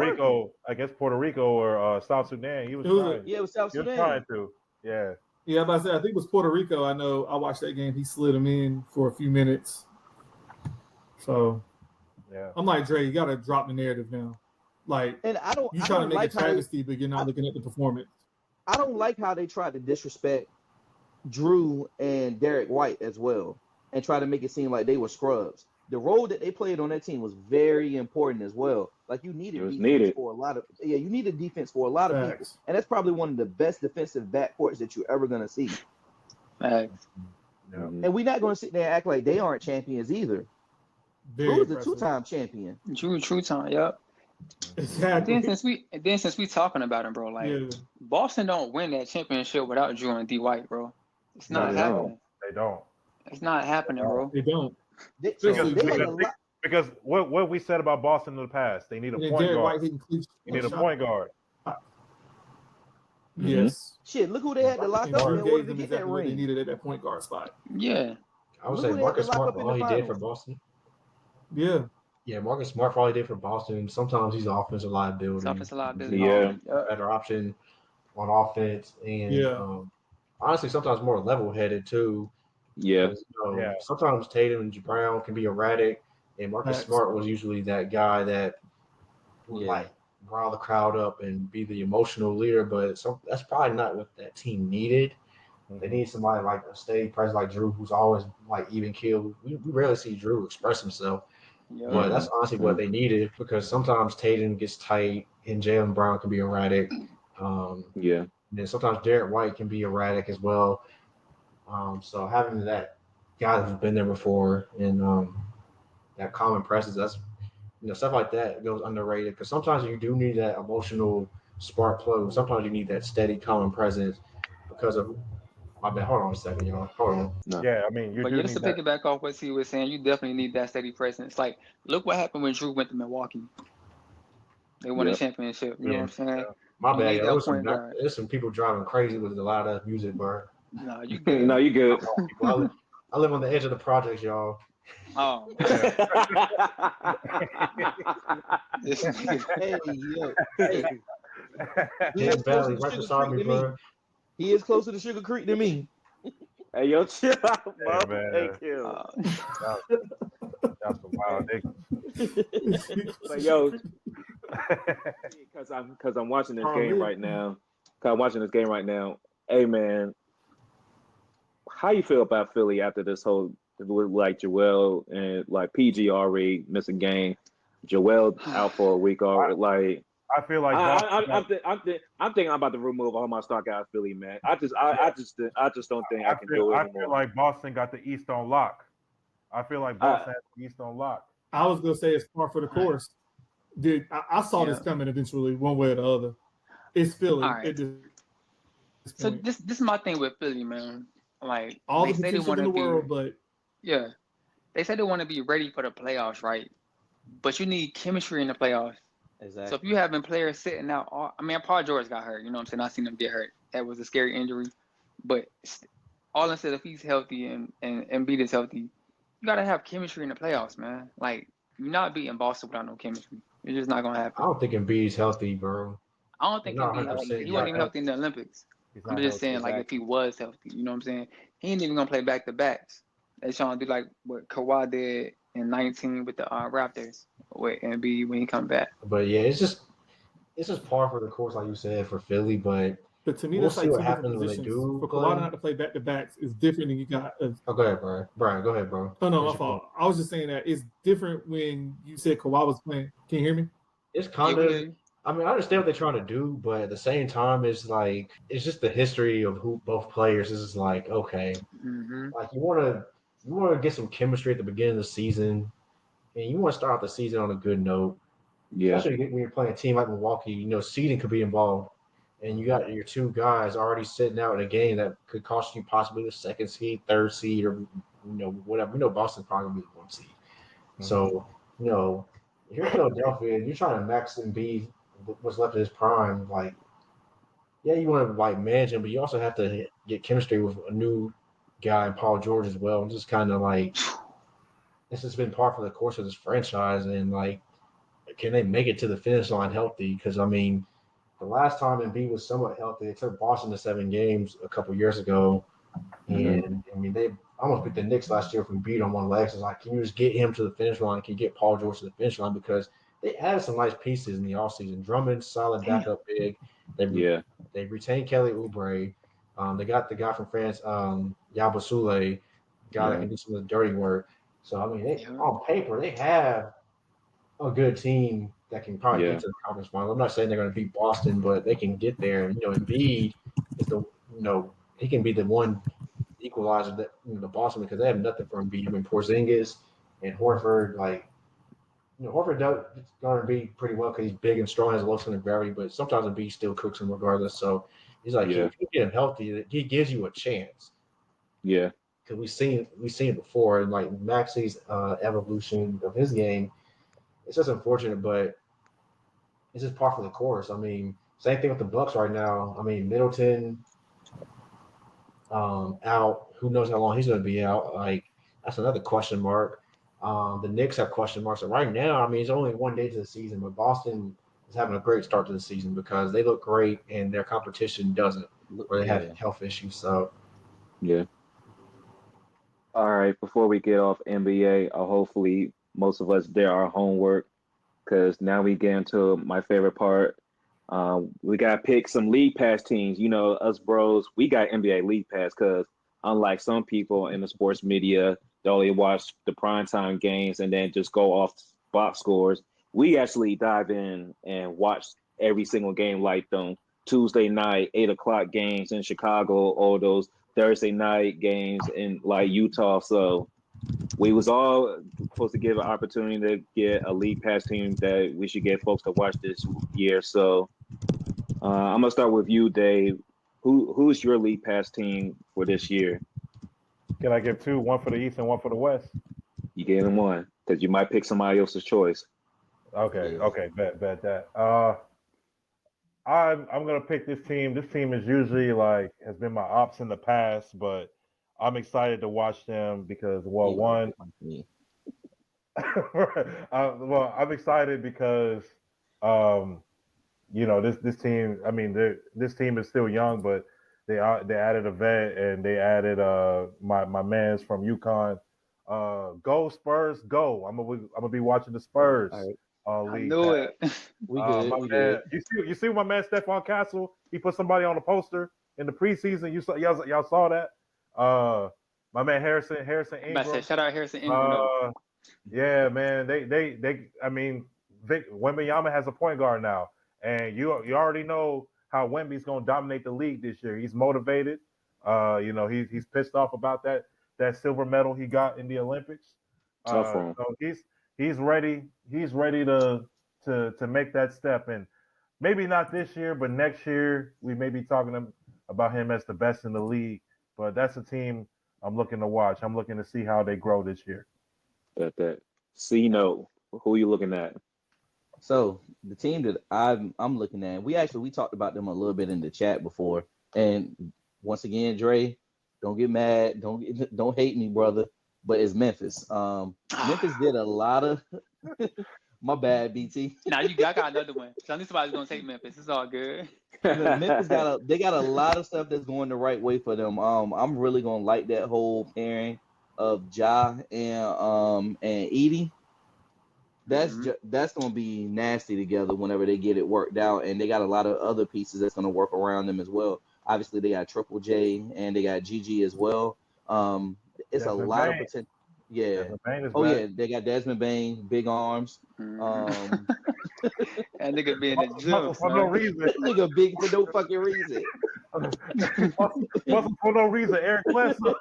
Rico or South Sudan, he was trying. Yeah, it was South Sudan. He was trying to. Yeah. Yeah, I'm about to say, I think it was Puerto Rico. I know I watched that game. He slid him in for a few minutes. So Yeah. I'm like, Dre, you got to drop the narrative now. Like, And you trying to make like a travesty, but you're not looking at the performance. I don't like how they tried to disrespect Drew and Derek White as well, and try to make it seem like they were scrubs. The role that they played on that team was very important as well. Like you needed defense for a lot of you needed defense for a lot of people, and that's probably one of the best defensive backcourts that you're ever gonna see. Facts. Yeah. And we're not gonna sit there and act like they aren't champions either. Drew is a two-time champion. True time. Yep. Exactly. Then since we talking about him, bro, like Boston don't win that championship without Drew and D White, bro. It's not happening. They don't. It's not happening, bro. They don't. Because what we said about Boston in the past, they need a point guard. You need a point guard. Yes. Shit, look who they had to lock up in order to get that ring. They needed at that point guard spot. Yeah. I would say Marcus Smart for all he did for Boston. Yeah. Yeah, Marcus Smart for all he did for Boston. Sometimes he's an offensive liability. Yeah. Better option on offense. And honestly, sometimes more level-headed too. Yeah. Sometimes Tatum and Brown can be erratic, and Marcus Smart was usually that guy that would like rile the crowd up and be the emotional leader. But that's probably not what that team needed. They need somebody like a steady presence like Drew, who's always like even killed. We rarely see Drew express himself, but that's honestly what they needed because sometimes Tatum gets tight and Jaylen Brown can be erratic. And then sometimes Derek White can be erratic as well. So having that guy who's been there before and that common presence, that's stuff like that goes underrated because sometimes you do need that emotional spark plug. Sometimes you need that steady common presence because of. My bad. Hold on a second, y'all. Hold on. No. Yeah, I mean, but just to pick it back off what he was saying, you definitely need that steady presence. Like, look what happened when Drew went to Milwaukee. They won a championship. You know what I'm saying? Yeah. My bad. There's some people driving crazy with a lot of music, bro. No, you good. No, you good. I live on the edge of the projects, y'all. Oh. Hey, Valley, right beside me, bro. He is closer to Sugar Creek than me. Hey, yo, chill out, bro. Hey, chill. That's some wild niggas. But yo, because I'm watching this game right now. Hey, man, how you feel about Philly after this whole like Joel and like PG already missed a game, Joel out for a week already, like. I feel like I'm thinking I'm about to remove all my stock out of Philly, man. I just don't think I can do it anymore. I feel like Boston got the East on lock. I feel like Boston has the East on lock. I was gonna say it's par for the course. Dude, I saw this coming eventually, one way or the other. It's Philly. Right. So this is my thing with Philly, man. Like all the potential in the world, but they said they want to be ready for the playoffs, right? But you need chemistry in the playoffs. Exactly. So if you having players sitting out, Paul George got hurt. You know what I'm saying? I seen him get hurt. That was a scary injury. But all I said, if he's healthy and Embiid is healthy, you gotta have chemistry in the playoffs, man. Like you're not beating Boston without no chemistry. It's just not gonna happen. I don't think Embiid's healthy, bro. I don't think Embiid's healthy. He wasn't even healthy in the Olympics. I'm just saying, like if he was healthy, you know what I'm saying? He ain't even gonna play back to backs. They trying to do like what Kawhi did in 19 with the Raptors with Embiid when he come back. But yeah, it's just par for the course, like you said, for Philly. But to me, that's like two different positions. For Kawhi not to play back to backs is different than you got. Oh, go ahead, bro. Brian, go ahead, bro. Oh no, my fault. I was just saying that it's different when you said Kawhi was playing. Can you hear me? It's kind of. I mean, I understand what they're trying to do, but at the same time, it's like it's just the history of who both players. This is like okay, like you want to get some chemistry at the beginning of the season, and you want to start out the season on a good note. Yeah. Especially when you're playing a team like Milwaukee, seeding could be involved, and you got your two guys already sitting out in a game that could cost you possibly the second seed, third seed, or whatever. We know Boston's probably gonna be the 1 seed. So if you're Philadelphia and you're trying to max Embiid what's left of his prime, like you want to like manage him, but you also have to get chemistry with a new guy, Paul George as well. And just kind of like this has been par for the course of this franchise, and like, can they make it to the finish line healthy? Because I mean, the last time Embiid was somewhat healthy, they took Boston to 7 games a couple years ago. And I mean, they almost beat the Knicks last year from Embiid on one leg. So it's like, can you just get him to the finish line? Can you get Paul George to the finish line? Because they added some nice pieces in the offseason. Drummond's solid backup big. They retained Kelly Oubre. They got the guy from France, Yabusele, guy that can do some of the dirty work. So I mean, on paper, they have a good team that can probably get to the conference final. I'm not saying they're going to beat Boston, but they can get there. And Embiid is he can be the one equalizer that the Boston, because they have nothing for Embiid. I mean, Porzingis and Horford, Horford is going to be pretty well because he's big and strong, has a low center of gravity, but sometimes Embiid still cooks him regardless. So he's like, if you get him healthy, he gives you a chance. Yeah. Because we've seen it before, and like Maxi's evolution of his game, it's just unfortunate, but it's just par for the course. I mean, same thing with the Bucks right now. I mean, Middleton out. Who knows how long he's going to be out? Like, that's another question mark. The Knicks have question marks. So right now, I mean, it's only 1 day to the season, but Boston is having a great start to the season because they look great and their competition doesn't, or they have health issues. So, yeah. All right. Before we get off NBA, hopefully most of us did our homework, because now we get into my favorite part. We got to pick some league pass teams. Us bros, we got NBA league pass because unlike some people in the sports media, they only watch the primetime games and then just go off box scores. We actually dive in and watch every single game, like them Tuesday night, 8:00 games in Chicago, or those Thursday night games in like Utah. So we was all supposed to give an opportunity to get a league pass team that we should get folks to watch this year. So I'm gonna start with you, Dave. Who's your league pass team for this year? Can I give two? One for the East and one for the West? You gave him one because you might pick somebody else's choice. Okay, bet that. I'm gonna pick this team. This team is usually has been my ops in the past, but I'm excited to watch them because I'm excited because this team. I mean, this team is still young, but they added a vet and they added my man's from UConn. Go Spurs, go! I'm gonna be watching the Spurs. All right. I League knew pass. it. We good. My We man, good. you see my man Stephon Castle? He put somebody on the poster in the preseason. Y'all saw that? My man Harrison I'm about to Ingram. say, shout out Harrison Ingram. Yeah, man. They. I mean, Wembanyama has a point guard now, and you already know how Wemby's gonna dominate the league this year. He's motivated. He's pissed off about that silver medal he got in the Olympics. Tough for him. So he's ready. He's ready to make that step, and maybe not this year, but next year we may be talking about him as the best in the league. But that's a team I'm looking to watch. I'm looking to see how they grow this year. That. So who are you looking at? So the team that I'm looking at, we talked about them a little bit in the chat before, and once again, Dre, don't get mad, don't hate me, brother, but it's Memphis. Memphis did a lot of my bad, BT. Now I got another one. So I knew somebody's gonna take Memphis. It's all good. Memphis got a lot of stuff that's going the right way for them. I'm really gonna like that whole pairing of Ja and Edie. That's gonna be nasty together whenever they get it worked out, and they got a lot of other pieces that's gonna work around them as well. Obviously, they got Triple J and they got GG as well. It's a lot of potential. Yeah. Yeah, they got Desmond Bain, big arms. That nigga be in the gym for no reason. That nigga big for no fucking reason. For no reason, Eric Bledsoe.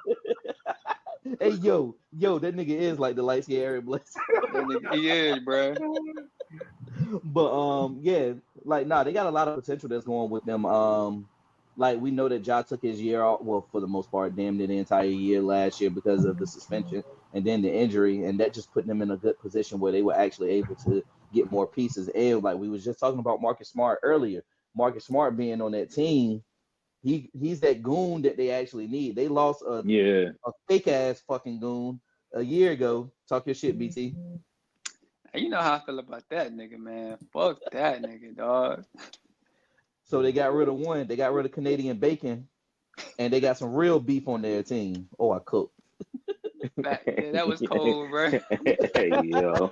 Hey, yo, that nigga is like the light skinned Eric Bledsoe. He is, bro. But they got a lot of potential that's going with them. We know that Ja took his year off, well, for the most part, damn near the entire year last year because of the suspension and then the injury, and that just put them in a good position where they were actually able to get more pieces. And like we was just talking about Marcus Smart earlier, Marcus Smart being on that team, he's that goon that they actually need. They lost a fake ass fucking goon a year ago. Talk your shit, BT. You know how I feel about that nigga, man. Fuck that nigga, dog. So they got rid of one. They got rid of Canadian bacon, and they got some real beef on their team. Oh, I cooked. That was cold, bro. Hey, yo.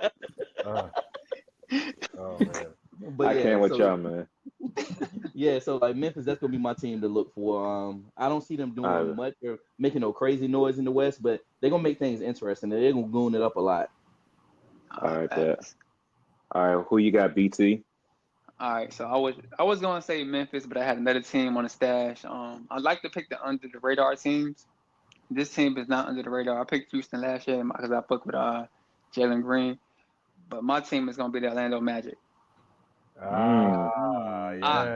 Oh man. But I yeah, can't with so, y'all, man. Yeah, so like Memphis, that's gonna be my team to look for. I don't see them doing much or making no crazy noise in the West, but they're gonna make things interesting. They're gonna goon it up a lot. All right, bet. All right, who you got, BT? All right, so I was gonna say Memphis, but I had another team on the stash. I'd like to pick the under the radar teams. This team is not under the radar. I picked Houston last year because I fucked with Jalen Green, but my team is gonna be the Orlando Magic. Yeah.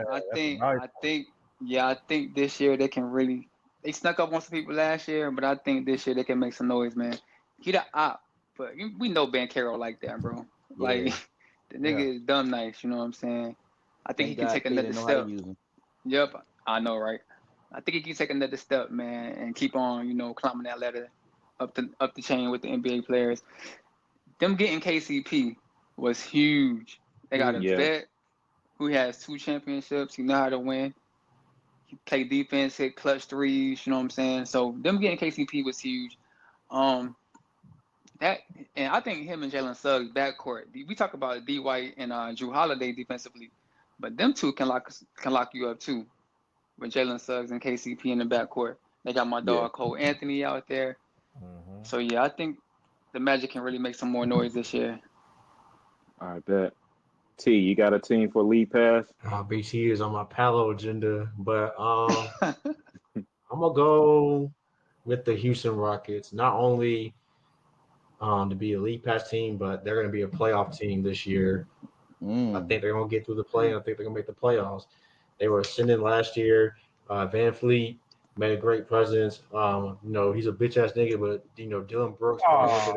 I think this year they can really. They snuck up on some people last year, but I think this year they can make some noise, man. He the op, but we know Ben Carroll like that, bro. Like the nigga is dumb nice, you know what I'm saying? I think he can take another step. Yep, I know, right? I think he can take another step, man, and keep on, climbing that ladder up the chain with the NBA players. Them getting KCP was huge. They got a vet who has 2 championships. He know how to win. He play defense, hit clutch threes. You know what I'm saying? So them getting KCP was huge. That and I think him and Jalen Suggs backcourt. We talk about D White and Drew Holiday defensively, but them two can lock you up too. With Jalen Suggs and KCP in the backcourt, they got my dog Cole Anthony out there. So yeah, I think the Magic can really make some more noise this year. All right, bet. T, you got a team for lead pass? BT is on my Palo agenda, but I'm gonna go with the Houston Rockets. Not only to be a league pass team, but they're going to be a playoff team this year. I think they're going to get through the play. I think they're going to make the playoffs. They were ascending last year. Van Fleet made a great presence. He's a bitch ass nigga, but Dylan Brooks. Oh,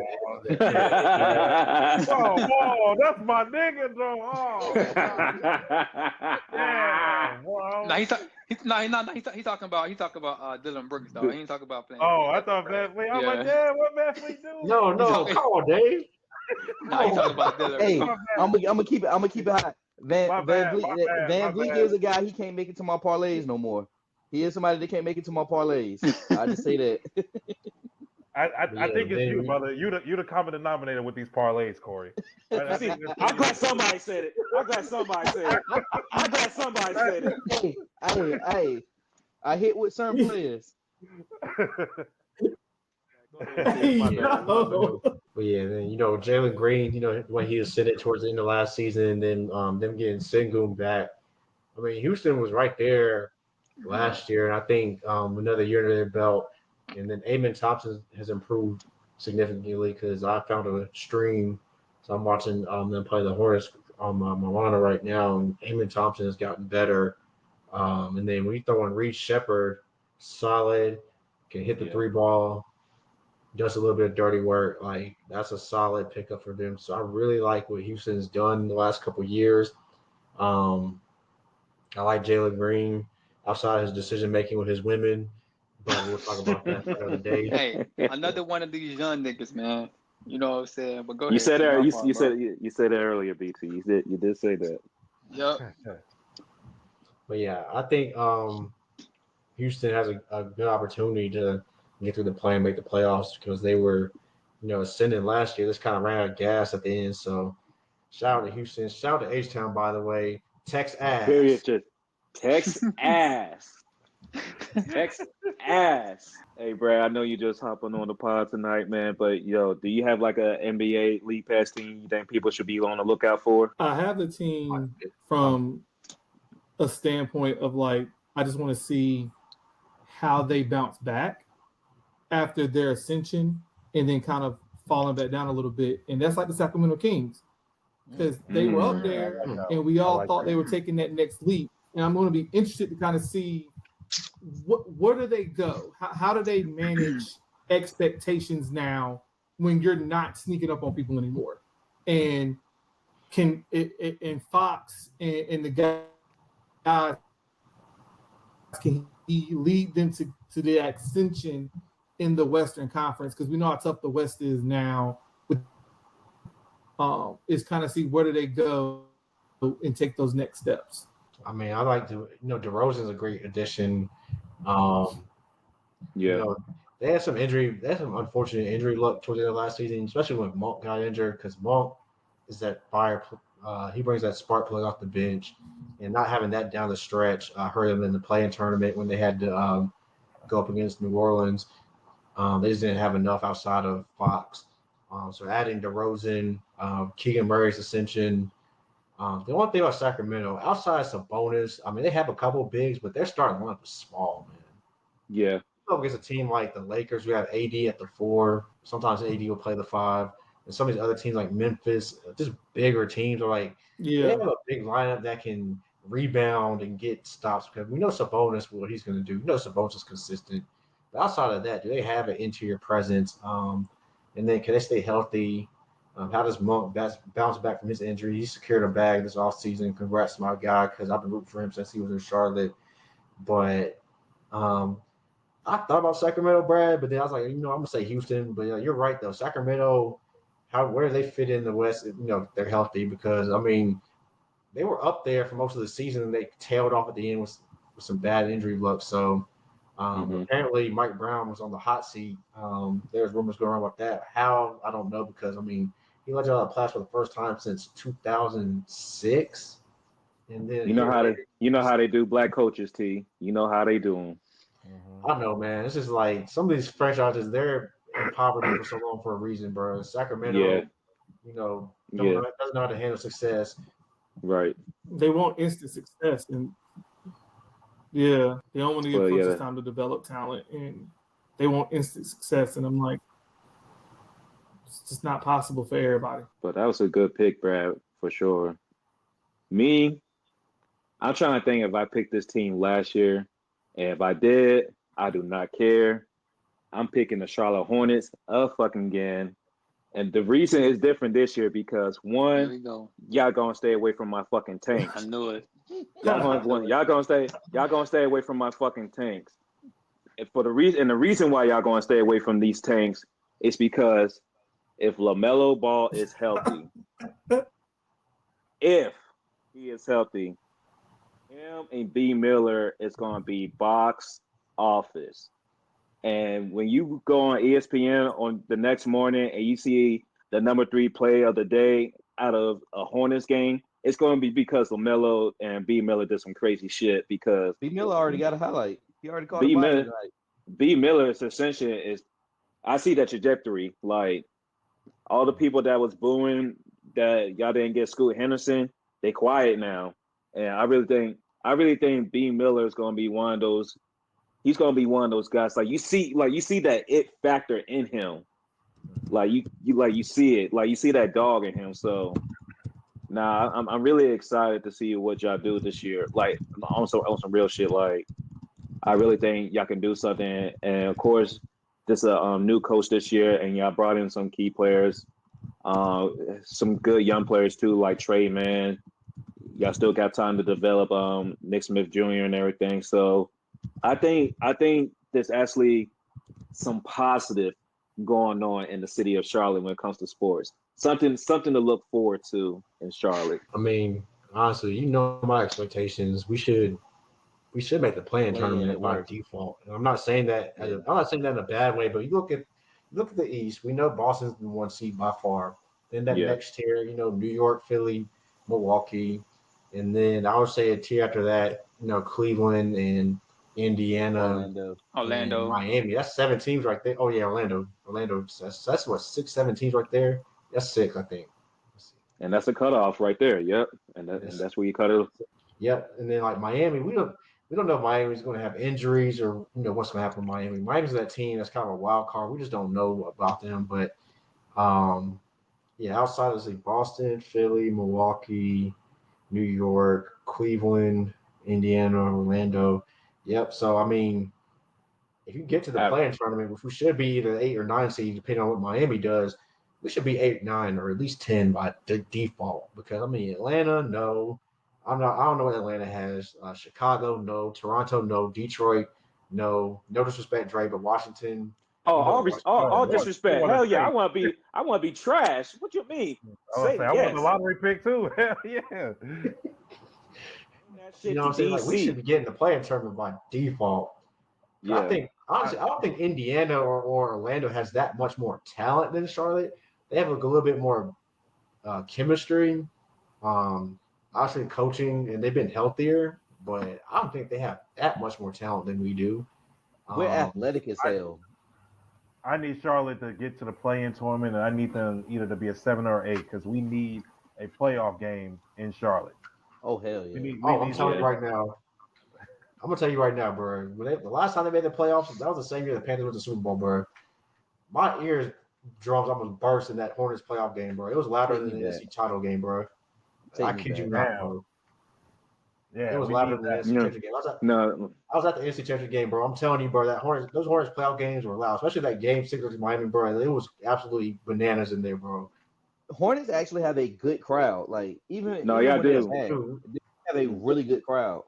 that's my nigga, though. Oh, yeah. Well, He's talking about Dylan Brooks, though. He ain't talking about playing. Oh, I thought Van Fleet. I'm like, yeah, what Van Fleet do? No, come on, Dave. No, he's talking about Dylan. Hey, I'm gonna keep it hot. Van Vliet is a guy, he can't make it to my parlays no more. He is somebody that can't make it to my parlays. I just say that. I think it's you, brother. You the common denominator with these parlays, Corey. I'm glad somebody said it. Hey, I hit with certain players. But yeah, then Jalen Green, when he ascended towards the end of last season, and then them getting Sengun back. I mean, Houston was right there last year, and I think another year under their belt. And then Amen Thompson has improved significantly because I found a stream, so I'm watching them play the Hornets on Milana right now, and Amen Thompson has gotten better. And then when you throw in Reed Shepherd, solid, can hit the 3-ball. Does a little bit of dirty work. Like, that's a solid pickup for them. So I really like what Houston's done the last couple of years. I like Jalen Green outside his decision making with his women, but we'll talk about that another day. Hey, another one of these young niggas, man. You know what I'm saying? But go ahead. You said that. You said that earlier, BT. You did say that. Yep. But yeah, I think Houston has a good opportunity to get through the play and make the playoffs because they were, ascending last year. This kind of ran out of gas at the end. So shout out to Houston. Shout out to H-Town, by the way. Text ass. Period. Just text ass. Text ass. Hey, Brad, I know you just hopping on the pod tonight, man. But, do you have like a NBA league pass team you think people should be on the lookout for? I have the team from a standpoint of like, I just want to see how they bounce back after their ascension and then kind of falling back down a little bit. And that's like the Sacramento Kings because they were up there and we all thought they were taking that next leap. And I'm going to be interested to kind of see where do they go? How do they manage expectations now when you're not sneaking up on people anymore? And can Fox and the guys, can he lead them to the ascension in the Western Conference? Because we know how tough the West is now. Is kind of see where do they go and take those next steps. I mean, I like to, DeRozan's a great addition. Um, you Yeah. know, they had some unfortunate injury luck towards the end of last season, especially when Monk got injured, because Monk is that fire. He brings that spark plug off the bench, and not having that down the stretch hurt them in the play-in tournament when they had to go up against New Orleans. They just didn't have enough outside of Fox. So adding DeRozan, Keegan Murray's ascension. The only thing about Sacramento, outside Sabonis, I mean, they have a couple of bigs, but their starting lineup is small, man. Yeah. Up against a team like the Lakers, we have AD at the 4. Sometimes AD will play the 5. And some of these other teams like Memphis, just bigger teams are like they Yeah. have a big lineup that can rebound and get stops because we know Sabonis what he's going to do. We know Sabonis is consistent. But outside of that, do they have an interior presence? And then can they stay healthy? How does Monk bounce back from his injury? He secured a bag this offseason. Congrats to my guy because I've been rooting for him since he was in Charlotte. But I thought about Sacramento, Brad, but then I was like, I'm gonna say Houston. But you're right though. Sacramento, where do they fit in the West? They're healthy because I mean they were up there for most of the season and they tailed off at the end with some bad injury luck. So apparently Mike Brown was on the hot seat. There's rumors going around about that. How I don't know because I mean he let you out of class for the first time since 2006, and then You know how they do black coaches, T. You know how they do them. Mhm. I don't know, man. It's just like some of these franchises, they're in poverty for so long for a reason, bro. Yeah. Sacramento, Yeah. doesn't know how to handle success. Right. They want instant success, and yeah, they don't want to give Well, coaches yeah. time to develop talent, and they want instant success. And I'm like, it's just not possible for everybody. But that was a good pick, Brad, for sure. Me, I'm trying to think if I picked this team last year. And if I did, I do not care. I'm picking the Charlotte Hornets fucking again. And the reason is different this year because Here one, we go. y'all gonna stay away from my fucking I tanks. knew it. Y'all gonna stay away from my fucking tanks. And the reason why y'all gonna stay away from these tanks is because if LaMelo Ball is healthy, if he is healthy, him and B Miller is gonna be box office. And when you go on ESPN on the next morning and you see the number 3 play of the day out of a Hornets game, it's going to be because LaMelo and B Miller did some crazy shit. Because B Miller already got a highlight. He already caught a B body Miller, tonight. B Miller's ascension is. I see that trajectory. Like all the people that was booing that y'all didn't get Scoot Henderson, they quiet now, and I really think B Miller is going to be one of those. He's gonna be one of those guys. Like you see that it factor in him. Like you see it. Like you see that dog in him. So I'm really excited to see what y'all do this year. Like on some real shit. Like I really think y'all can do something. And of course, this is a new coach this year, and y'all brought in some key players, some good young players too, like Trey Man. Y'all still got time to develop Nick Smith Jr. and everything. So I think there's actually some positive going on in the city of Charlotte when it comes to sports. Something to look forward to in Charlotte. I mean, honestly, my expectations. We should make the play-in Play-in tournament at by worst. default. And I'm not saying that I'm not saying that in a bad way, but you look at the East. We know Boston's the 1 seed by far. Then that Yeah. next tier, New York, Philly, Milwaukee, and then I would say a tier after that, Cleveland and Indiana and Orlando. Miami. That's 7 teams right there. Oh yeah, Orlando. That's what 6, 7 teams right there. That's 6, I think. Let's see. And that's a cutoff right there. Yep. And that's where you cut it. Yep. And then like Miami, we don't know if Miami's going to have injuries or what's going to happen to Miami. Miami's that team that's kind of a wild card. We just don't know about them. But outside of Boston, Philly, Milwaukee, New York, Cleveland, Indiana, Orlando. Yep. So I mean, if you get to the play-in tournament, which we should be either 8 or 9 seed, depending on what Miami does, we should be 8, 9, or at least 10 by default. Because I mean, Atlanta, no. I don't know what Atlanta has. Chicago, no. Toronto, no. Detroit, no. No disrespect, Dre, but Washington. All disrespect. Hell yeah, I want to be trash. What you mean? I Say want the yes. lottery pick too. Hell yeah. You know what I'm saying? Like we should be getting the play-in tournament by default. Yeah. I think honestly, I don't think Indiana or Orlando has that much more talent than Charlotte. They have a little bit more chemistry, obviously coaching, and they've been healthier. But I don't think they have that much more talent than we do. We're athletic as hell. I need Charlotte to get to the play-in tournament, and I need them either to be a 7 or 8 because we need a playoff game in Charlotte. Oh hell yeah! I'm telling you right now. I'm gonna tell you right now, bro. The last time they made the playoffs, that was the same year the Panthers went to the Super Bowl, bro. My ears drums almost burst in that Hornets playoff game, bro. It was louder than the NC title game, bro. I kid you not, bro. Yeah, it was louder than the NC championship game. I was at the NC championship game, bro. I'm telling you, bro, those Hornets playoff games were loud, especially that game 6 versus Miami, bro. It was absolutely bananas in there, bro. Hornets actually have a good crowd. Like even they have a really good crowd.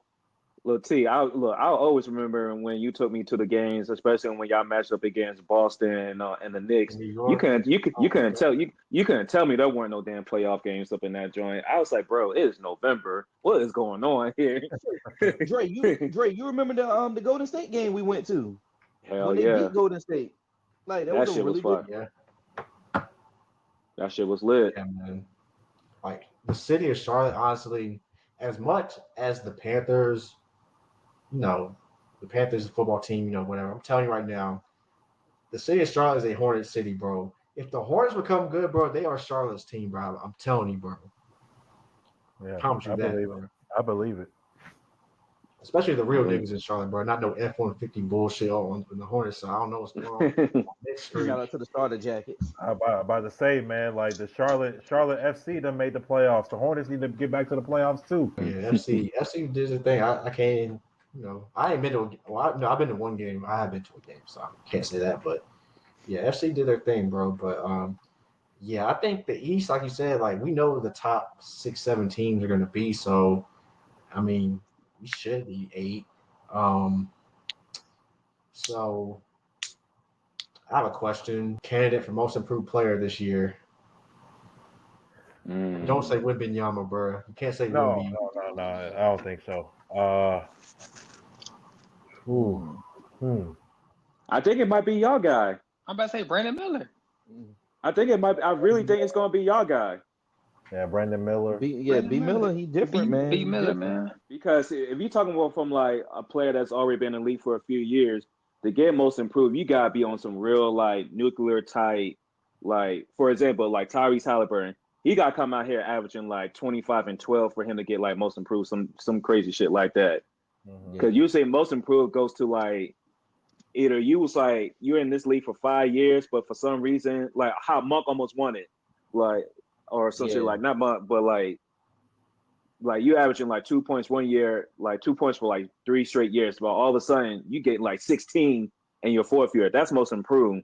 Look, I'll always remember when you took me to the games, especially when y'all matched up against Boston and the Knicks. You couldn't tell me there weren't no damn playoff games up in that joint. I was like, bro, it is November. What is going on here? Dre, you remember the Golden State game we went to? Hell when they beat Golden State. Like that was shit really was good. Yeah. That shit was lit. Yeah, man. Like the city of Charlotte, honestly, as much as the Panthers. The Panthers football team, whatever. I'm telling you right now, the city of Charlotte is a Hornet city, bro. If the Hornets become good, bro, they are Charlotte's team, bro. I'm telling you, bro. Yeah, I believe it. Especially the real niggas in Charlotte, bro. Not no F-150 bullshit on the Hornets. So I don't know what's going on. Shout out to the starter jackets. I'm about to say, man, like the Charlotte FC done made the playoffs. The Hornets need to get back to the playoffs too. Yeah, FC did the thing. I can't. I ain't been to. I've been to one game. I have been to a game, so I can't say that. But yeah, FC did their thing, bro. But yeah, I think the East, like you said, like we know the top 6, 7 teams are going to be. So, I mean, we should be 8. So I have a question. Candidate for most improved player this year. Don't say Wembanyama, bro. You can't say Wemby. No. I don't think so. I think it might be y'all guy. I'm about to say Brandon Miller. I really think it's gonna be y'all guy. Yeah, Brandon Miller. B Miller, he different, man. B Miller, man. Because if you're talking about from like a player that's already been in the league for a few years, to get most improved, you gotta be on some real like nuclear type, like for example, like Tyrese Halliburton. He got to come out here averaging like 25 and 12 for him to get like most improved, some crazy shit like that. Because you say most improved goes to like either you was like you're in this league for 5 years, but for some reason like how Monk almost won it, like or some shit like not Monk, but like you averaging like 2 points 1 year, like 2 points for like 3 straight years, but all of a sudden you get like 16 in your 4th year. That's most improved.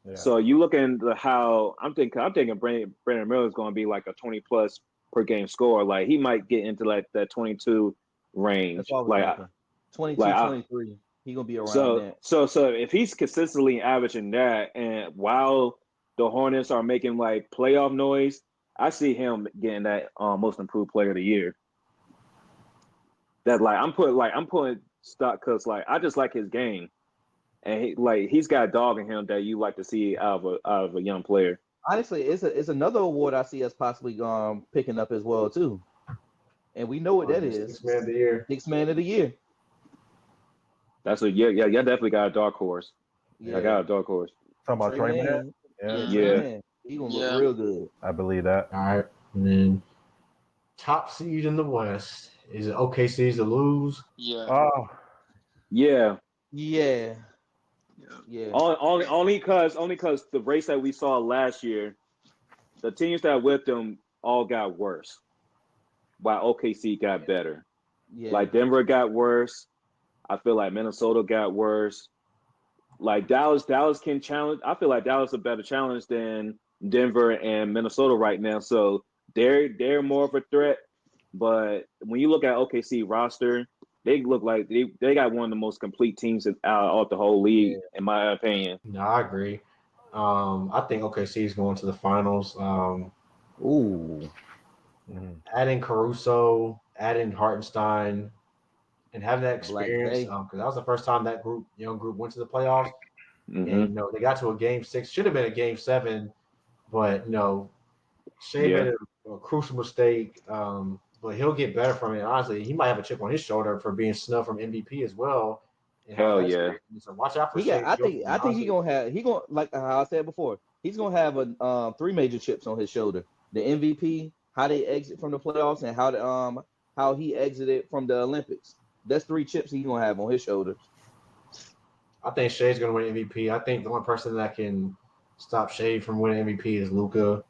Yeah. So you look into how I'm thinking Brandon Miller is going to be like a 20 plus per game score. Like he might get into like that 22 range, like 22, 23. He gonna be around that. So if he's consistently averaging that, and while the Hornets are making like playoff noise, I see him getting that most improved player of the year. That like I'm putting stock because like I just like his game. And he's got a dog in him that you like to see out of a young player. Honestly, it's another award I see us possibly picking up as well too, and we know what that is. Sixth man of the year. Sixth man of the year. That's you definitely got a dark horse. Yeah, I got a dark horse. Talking about Trey Man. Yeah. He gonna look real good. I believe that. All right, and then top seed in the West is it OKC's to lose? Yeah. Oh. Yeah. Yeah. Yeah. Only because the race that we saw last year, the teams that with them all got worse, while OKC got better. Yeah. Like Denver got worse. I feel like Minnesota got worse. Like Dallas can challenge. I feel like Dallas is a better challenge than Denver and Minnesota right now. So they're more of a threat. But when you look at OKC roster, they look like they got one of the most complete teams out of the whole league, in my opinion. No, I agree. I think OKC is going to the finals. Ooh. Adding Caruso, adding Hartenstein and having that Black experience, Bay. because that was the first time that young group went to the playoffs. Mhm. And they got to a game 6, should have been a game 7, but Shea Yeah. made a crucial mistake. But he'll get better from it. Honestly, he might have a chip on his shoulder for being snubbed from MVP as well. And Hell that yeah. experience. So watch out for He Shea. got. I think he gonna like how I said before. He's gonna have a 3 major chips on his shoulder: the MVP, how they exit from the playoffs, and how he exited from the Olympics. That's 3 chips he's gonna have on his shoulders. I think Shea's going to win MVP. I think the only person that can stop Shea from winning MVP is Luka.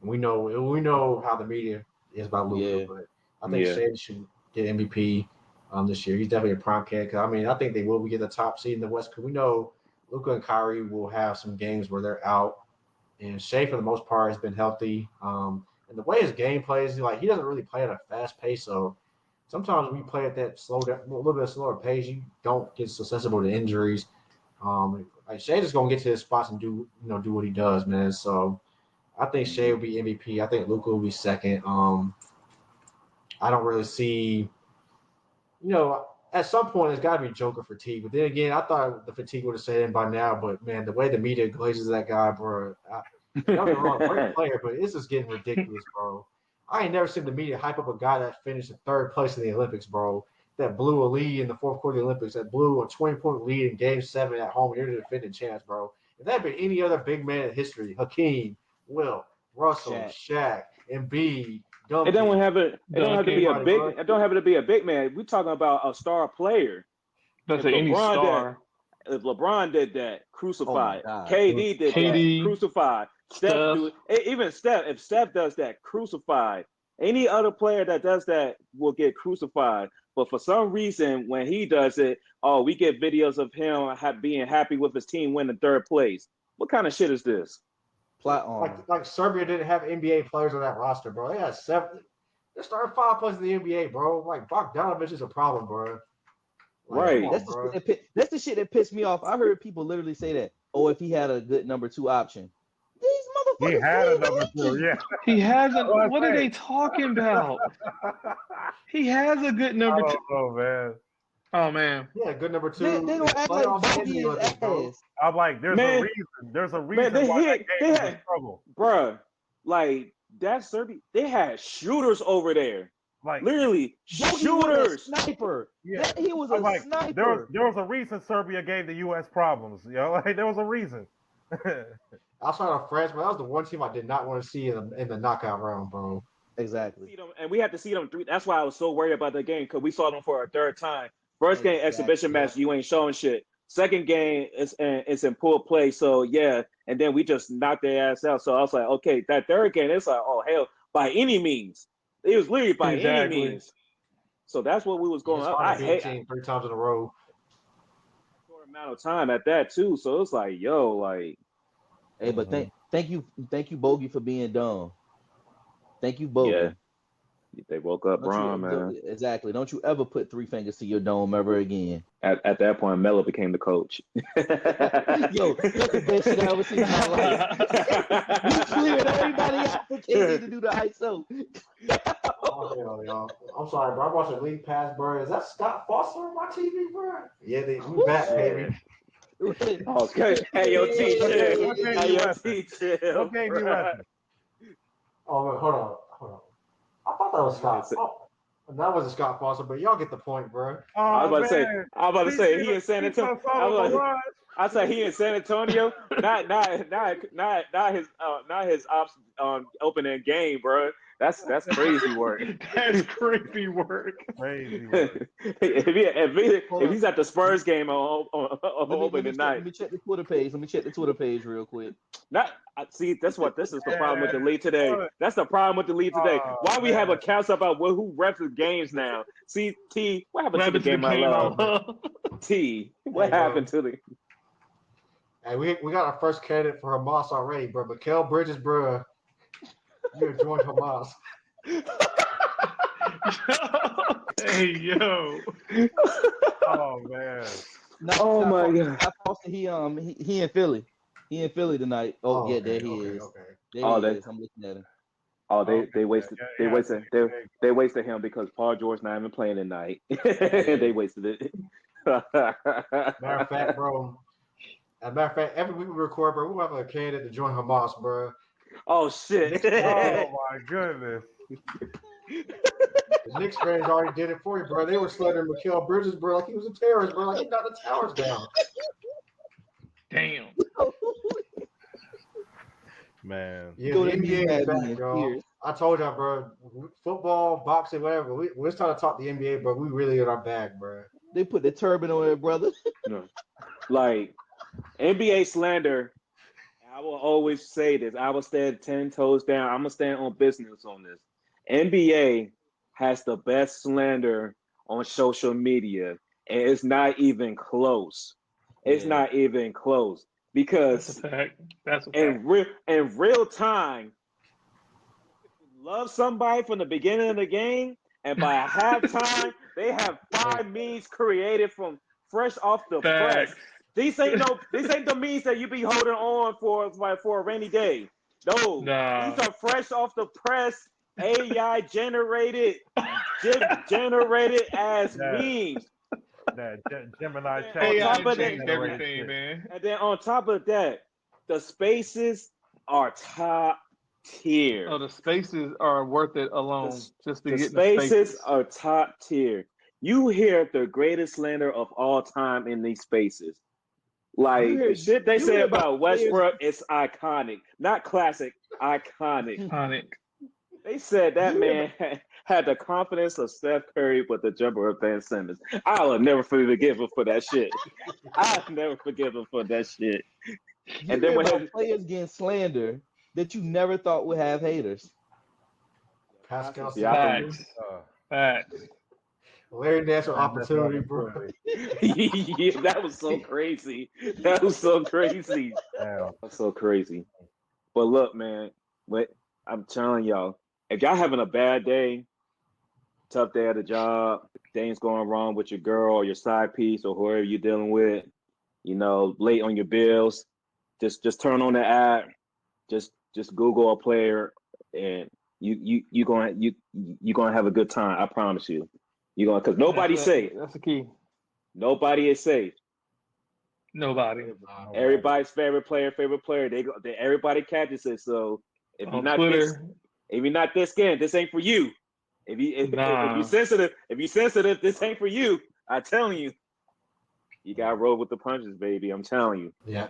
We know how the media is about Luka, Yeah. but I think Yeah. Shea should get MVP this year. He's definitely a prime candidate. I think they will get the top seed in the West because we know Luka and Kyrie will have some games where they're out, and Shea for the most part has been healthy. And the way his game plays, he doesn't really play at a fast pace, so. Sometimes when you play at that a little bit slower pace, you don't get susceptible to injuries. Like Shea just gonna get to his spots and do what he does, man. So I think Shea will be MVP. I think Luka will be second. I don't really see, at some point it's got to be Joker fatigue. But then again, I thought the fatigue would have set in by now. But man, the way the media glazes that guy, bro, don't get me wrong, great player, but it's just getting ridiculous, bro. I ain't never seen the media hype up a guy that finished in 3rd place in the Olympics, bro. That blew a lead in the 4th quarter of the Olympics. That blew a 20-point lead in Game 7 at home. You're the defending champs, bro. If that had been any other big man in history, Hakeem, Will, Russell, Shaq, Embiid, Duncan. It don't have to be a big. bro. It don't have to be a big man. We're talking about a star player. That's any star. If LeBron did that, crucified. Oh KD did KD, that, crucified. Steph. Even Steph. If Steph does that, crucified. Any other player that does that will get crucified. But for some reason, when he does it, we get videos of him being happy with his team winning 3rd place. What kind of shit is this? Like Serbia didn't have NBA players on that roster, bro. They had 7. They started 5 players in the NBA, bro. Like Bogdanovich is a problem, bro. Right. That's the shit that pissed me off. I heard people literally say that. Oh, if he had a good number 2 option. These motherfuckers. He had a number 2, yeah. He hasn't. What are they talking about? He has a good number 2. I don't know, man. Oh man. Yeah, good number 2. They gonna act like Bogey is ass. I'm like, there's a reason. There's a reason why that game was in trouble. Bruh, like that Serbia, they had shooters over there. Like literally shooters. Sniper. Yeah. He was a sniper. There was a reason Serbia gave the U.S. problems. Like there was a reason. Outside of France, but that was the one team I did not want to see in the knockout round, bro. Exactly. And we had to see them 3. That's why I was so worried about the game because we saw them for a 3rd time. First game exhibition match, you ain't showing shit. Second game, it's in full play. So yeah, and then we just knocked their ass out. So I was like, okay, that 3rd game, it's like, oh hell, by any means. It was literally by any means. So that's what we was going up. I hate team 3 times in a row. Short amount of time at that too. So it's like, yo, like. Hey, but thank you, Bogey, for being dumb. Thank you, Bogey. Yeah. They woke up Braun, man. Exactly. Don't you ever put 3 fingers to your dome ever again. At that point, Melo became the coach. Yo, that's the best shit I ever seen in my life. You cleared everybody out for KD to do the ISO. Oh, hell, y'all. I'm sorry, bro. I'm watching League Pass, bro. Is that Scott Foster on my TV, bro? Yeah, we back, baby. Okay. Hey, yo, teacher. Hey, yo, teacher. Okay, me rapping. Oh, wait, hold on. I thought that was Scott. That wasn't Scott Foster, but y'all get the point, bro. I was about to say he in San Antonio. I said he in San Antonio. Not his ops opening game, bro. That's crazy work. That's crazy work. Crazy work. if he's at the Spurs game on opening night. Let me check the Twitter page. Let me check the Twitter page real quick. This is the problem with the league today. That's the problem with the league today. Why we have accounts about who refs the games now? See, T, what happened to the game I love? T, what happened to the? Hey, we got our first candidate for Hamas already, bro. Mikal Bridges, bro. You joined Hamas. Hey, yo. Oh man. Oh my God. He in Philly. He in Philly tonight. There he is. Okay. There he is. I'm looking at him. Oh, Okay, they wasted yeah. they wasted him because Paul George not even playing tonight. They wasted it. Matter of fact, bro. As a matter of fact, every week we record, bro, we have a candidate to join Hamas, bro. Oh shit! Oh my goodness. The Knicks fans already did it for you, bro. They were slandering Mikal Bridges, bro, like he was a terrorist, bro. Like he got the towers down. Damn. Man. Yeah, Go the to me, NBA is Madden, back, and bro. tears. I told y'all, bro. Football, boxing, whatever. We're trying to talk the NBA, bro. We really in our bag, bro. They put the turban on it, brother. No. Like NBA slander. I will always say this. I will stand 10 toes down. I'm gonna stand on business on this. NBA has the best slander on social media, and it's not even close. It's Yeah. not even close That's because a fact. That's a fact. in real time, love somebody from the beginning of the game, and by halftime, they have 5 memes created from fresh off the press. Facts. These ain't the memes that you be holding on for a rainy day. No, Nah. these are fresh off the press, AI generated as memes. That Gemini And chat. on AI top of that, changed everything, man. and then on top of that, the spaces are top tier. Oh, the spaces are worth it alone just to The get spaces the spaces. are top tier. You hear the greatest slander of all time in these spaces. Like the shit they say about Westbrook is iconic, not classic, iconic. Iconic. They said that man had the confidence of Steph Curry with the jumper of Ben Simmons. I'll never forgive him for that shit. I'll never forgive him for that shit. And then when players getting slander that you never thought would have haters. Pascal Siakam. Facts. Larry National opportunity, bro. Yeah, that was so crazy. That was so crazy. Damn. That's so crazy. But look, man, I'm telling y'all, if y'all having a bad day, tough day at the job, things going wrong with your girl or your side piece or whoever you're dealing with, late on your bills, just turn on the app, just Google a player, and you're gonna have a good time. I promise you. You're gonna, because nobody's safe. That's the key. Nobody is safe. Nobody. Everybody's favorite player. Everybody catches it. So if you're not Twitter, if you're not this skin, this ain't for you. If you're sensitive, this ain't for you. I'm telling you. You gotta roll with the punches, baby. I'm telling you. Yeah.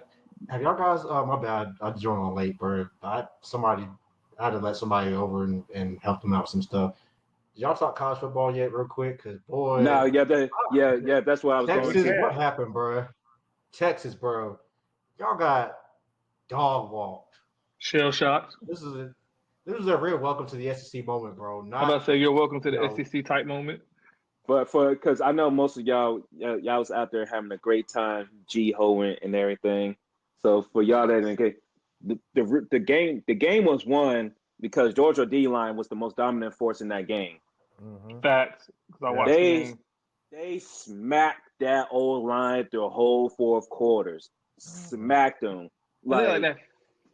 Have y'all guys? My bad. I joined on late, bro. I had to let somebody over and help them out with some stuff. Did y'all talk college football yet, real quick? Cause boy, No, that's what I was Texas. going to. What happened, bro? Texas, bro. Y'all got dog walked. shell shocked. This is a real welcome to the SEC moment, bro. I'm about to say you're welcome to the SEC type moment. But because I know most of y'all was out there having a great time, G-hoeing and everything. So for y'all that didn't get the game was won because Georgia D-line was the most dominant force in that game. Mm-hmm. Facts. Because I watched the game. They smacked that old line through the whole fourth quarters. Smacked them. Like that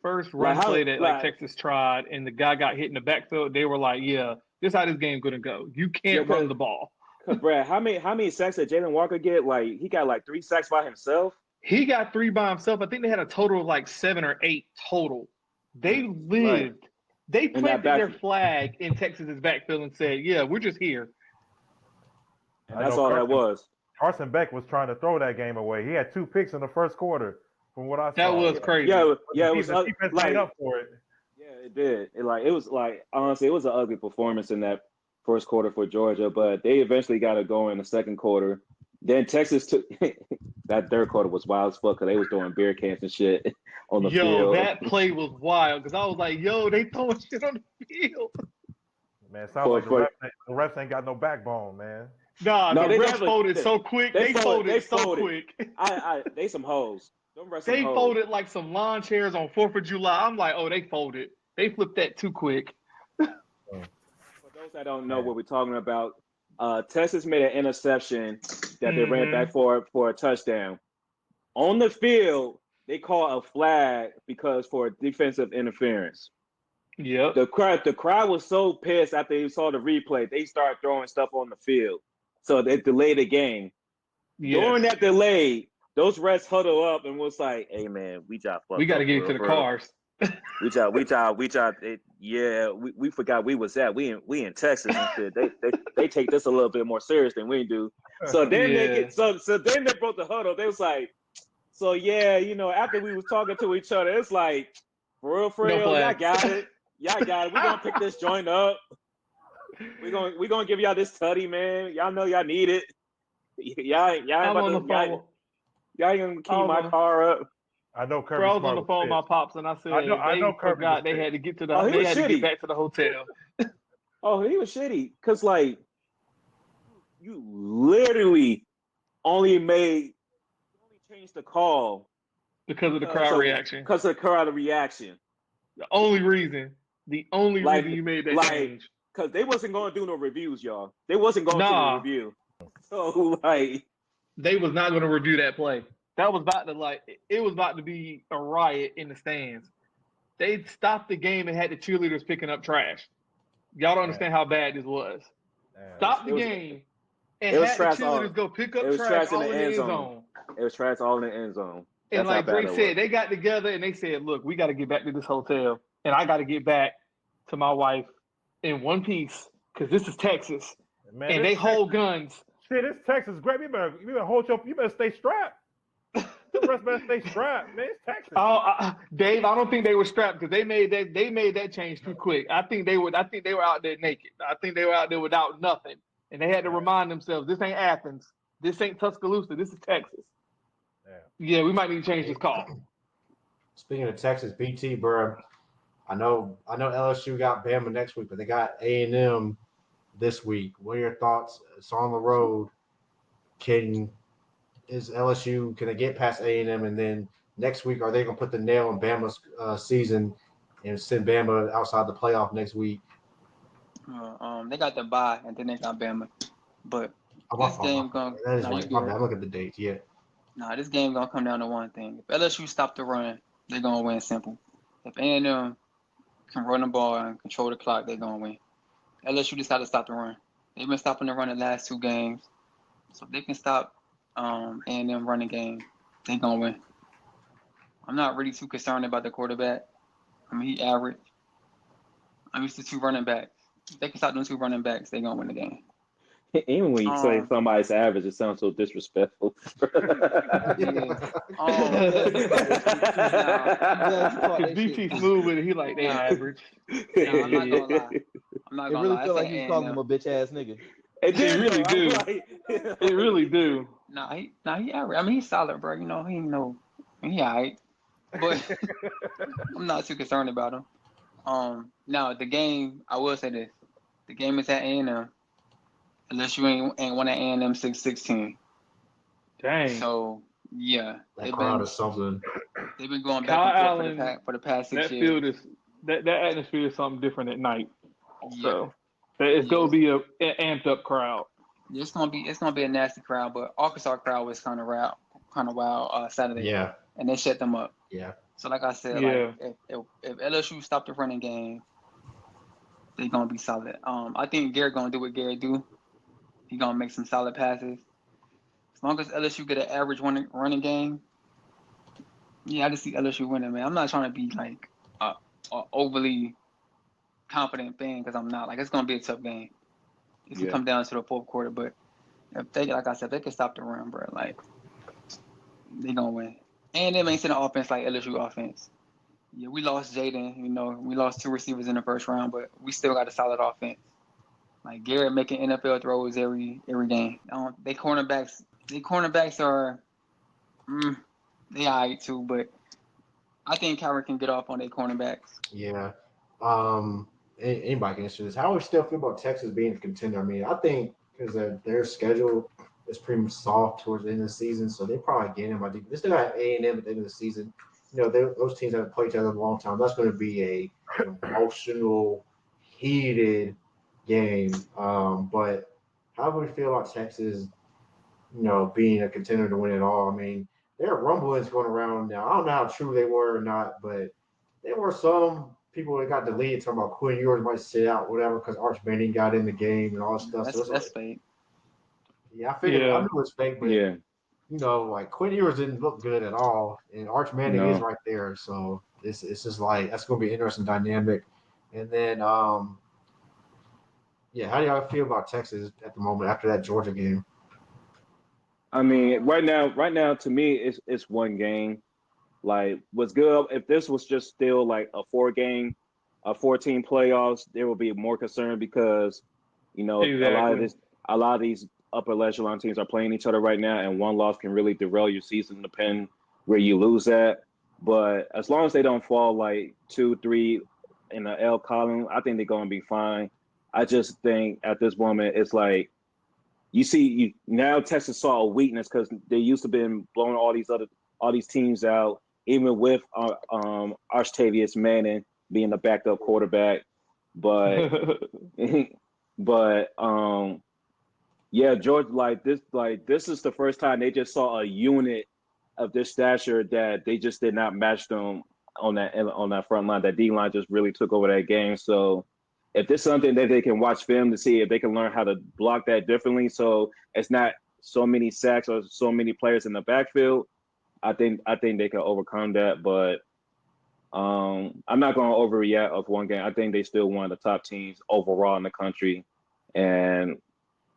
first run play that Texas tried, and the guy got hit in the backfield. They were like, "Yeah, this is how this game's gonna go. You can't run the ball." Cause Brad, how many sacks did Jalen Walker get? Like he got like 3 sacks by himself. He got 3 by himself. I think they had a total of like 7 or 8 total. They lived. Right. They planted their flag in Texas's backfield and said, "Yeah, we're just here." And that's all that was. Carson Beck was trying to throw that game away. He had 2 picks in the first quarter, from what I saw. That was crazy. Yeah, it was the defense made up for it. Yeah, it did. It was like honestly, it was an ugly performance in that first quarter for Georgia, but they eventually got it going in the second quarter. Then Texas took that third quarter was wild as fuck because they was doing beer cans and shit on the field. Yo, that play was wild because I was like, "Yo, they throwing shit on the field." Man, it sounds like the refs ain't got no backbone, man. Nah, the refs folded so quick. They folded so quick. They some hoes. They folded like some lawn chairs on 4th of July. I'm like, oh, they folded. They flipped that too quick. For those that don't know what we're talking about, Texas made an interception that they ran back for a touchdown. On the field, they call a flag because for defensive interference. Yep. The crowd was so pissed after they saw the replay. They started throwing stuff on the field, so they delayed the game. Yes. During that delay, those refs huddle up and was like, "Hey man, we got fucked. We got to get bro, to the bro. cars. We forgot we was at. We in Texas and shit. They take this a little bit more serious than we do. So then so then they broke the huddle. They was like, so yeah, after we was talking to each other, it's like, for real, y'all got it. Y'all got it. We're gonna pick this joint up. We're gonna give y'all this tutty, man. Y'all know y'all need it. Y'all ain't gonna keep my car up. I know Kirby. Bro, I was on the phone with my pops, and I said I know Kirby forgot they had to get to the. Oh, they had to get back to the hotel. Oh, he was shitty because like you literally only changed the call because of the crowd reaction. Because of the crowd reaction. The only reason you made that change. Because they wasn't going to do no reviews, y'all. They wasn't going to review. So like, they was not going to review that play. That was about to it was about to be a riot in the stands. They stopped the game and had the cheerleaders picking up trash. Y'all don't understand how bad this was. Stop the game and had the cheerleaders go pick up trash all in the end zone. It was trash all in the end zone. And like Drake said, they got together and they said, look, we got to get back to this hotel. And I got to get back to my wife in one piece because this is Texas. Man, and they hold guns. Shit, it's Texas. Great. You better stay strapped. The rest better stay strapped, man. It's Texas. Dave, I don't think they were strapped because they made that change too quick. I think they were out there naked. I think they were out there without nothing. And they had to remind themselves, this ain't Athens. This ain't Tuscaloosa. This is Texas. Yeah, we might need to change this call. Speaking of Texas, BT, bro, I know LSU got Bama next week, but they got A&M this week. What are your thoughts? It's on the road. Can they get past A&M, and then next week are they gonna put the nail in Bama's season and send Bama outside the playoff next week? They got the bye, and then they got Bama, but this game gonna. I'm looking at the dates. Yeah. Nah, this game gonna come down to one thing. If LSU stop the run, they're gonna win simple. If A&M can run the ball and control the clock, they're gonna win. LSU just got to stop the run. They've been stopping the run the last 2 games, so if they can stop A&M running game, they're gonna win. I'm not really too concerned about the quarterback. I mean, he average. I'm used to 2 running backs. If they can stop them 2 running backs, they're gonna win the game. Even when you say somebody's average, it sounds so disrespectful. BT smooth with it. He like they average. I'm not gonna lie. It really feel like he's calling him a bitch ass nigga. It really do. It really do. Nah, he average. I mean, he's solid, bro. He he alright. But I'm not too concerned about him. Now the game, I will say this: the game is at A&M. Unless you ain't won at A&M 6-16. Dang. So yeah, that crowd is something. They've been going back and forth for the past 6 years. That atmosphere is something different at night. Yeah. So it's gonna be an amped up crowd. It's gonna be a nasty crowd, but Arkansas crowd was kind of wild Saturday. Yeah. And they shut them up. Yeah. So like I said, if LSU stop the running game, they're gonna be solid. I think Garrett gonna do what Garrett do. He's going to make some solid passes. As long as LSU get an average running game, I just see LSU winning, man. I'm not trying to be like a overly confident fan because I'm not. Like, it's going to be a tough game. It's going to come down to the 4th quarter. But if they, like I said, if they can stop the run, bro, like, they're going to win. And they ain't seen an offense like LSU offense. Yeah, we lost Jaden. We lost 2 receivers in the first round, but we still got a solid offense. Like Garrett making NFL throws every game. They cornerbacks are they alright too, but I think Kyrie can get off on their cornerbacks. Yeah. Anybody can answer this. How do we still feel about Texas being a contender? I mean, I think because their schedule is pretty much soft towards the end of the season, so they probably get him. I think they still have A&M at the end of the season. Those teams haven't played each other in a long time. That's going to be a emotional, heated game. But how do we feel about Texas, being a contender to win it all? I mean, there are rumblings going around now. I don't know how true they were or not, but there were some people that got deleted talking about Quinn Ewers might sit out, whatever, because Arch Manning got in the game and all that stuff. That's fake. Yeah, I figured I Yeah. knew it was fake, but Yeah, like Quinn Ewers didn't look good at all, and Arch Manning No. is right there, so it's just like that's gonna be an interesting dynamic. And then yeah, how do y'all feel about Texas at the moment after that Georgia game? I mean, right now, to me, it's one game. Like, what's good if this was just still like a 4-team playoffs, there will be more concern because, Exactly. a lot of these upper echelon teams are playing each other right now, and one loss can really derail your season, depending where you lose at. But as long as they don't fall like 2-3 in the L column, I think they're going to be fine. I just think at this moment, it's like now Texas saw a weakness because they used to been blowing all these teams out, even with Archtavius Manning being the backup quarterback. But but yeah, George, this is the first time they just saw a unit of this stature that they just did not match them on that front line. That D line just really took over that game. So if there's something that they can watch film to see if they can learn how to block that differently, so it's not so many sacks or so many players in the backfield, I think they can overcome that. But I'm not going to overreact of one game. I think they still one of the top teams overall in the country, and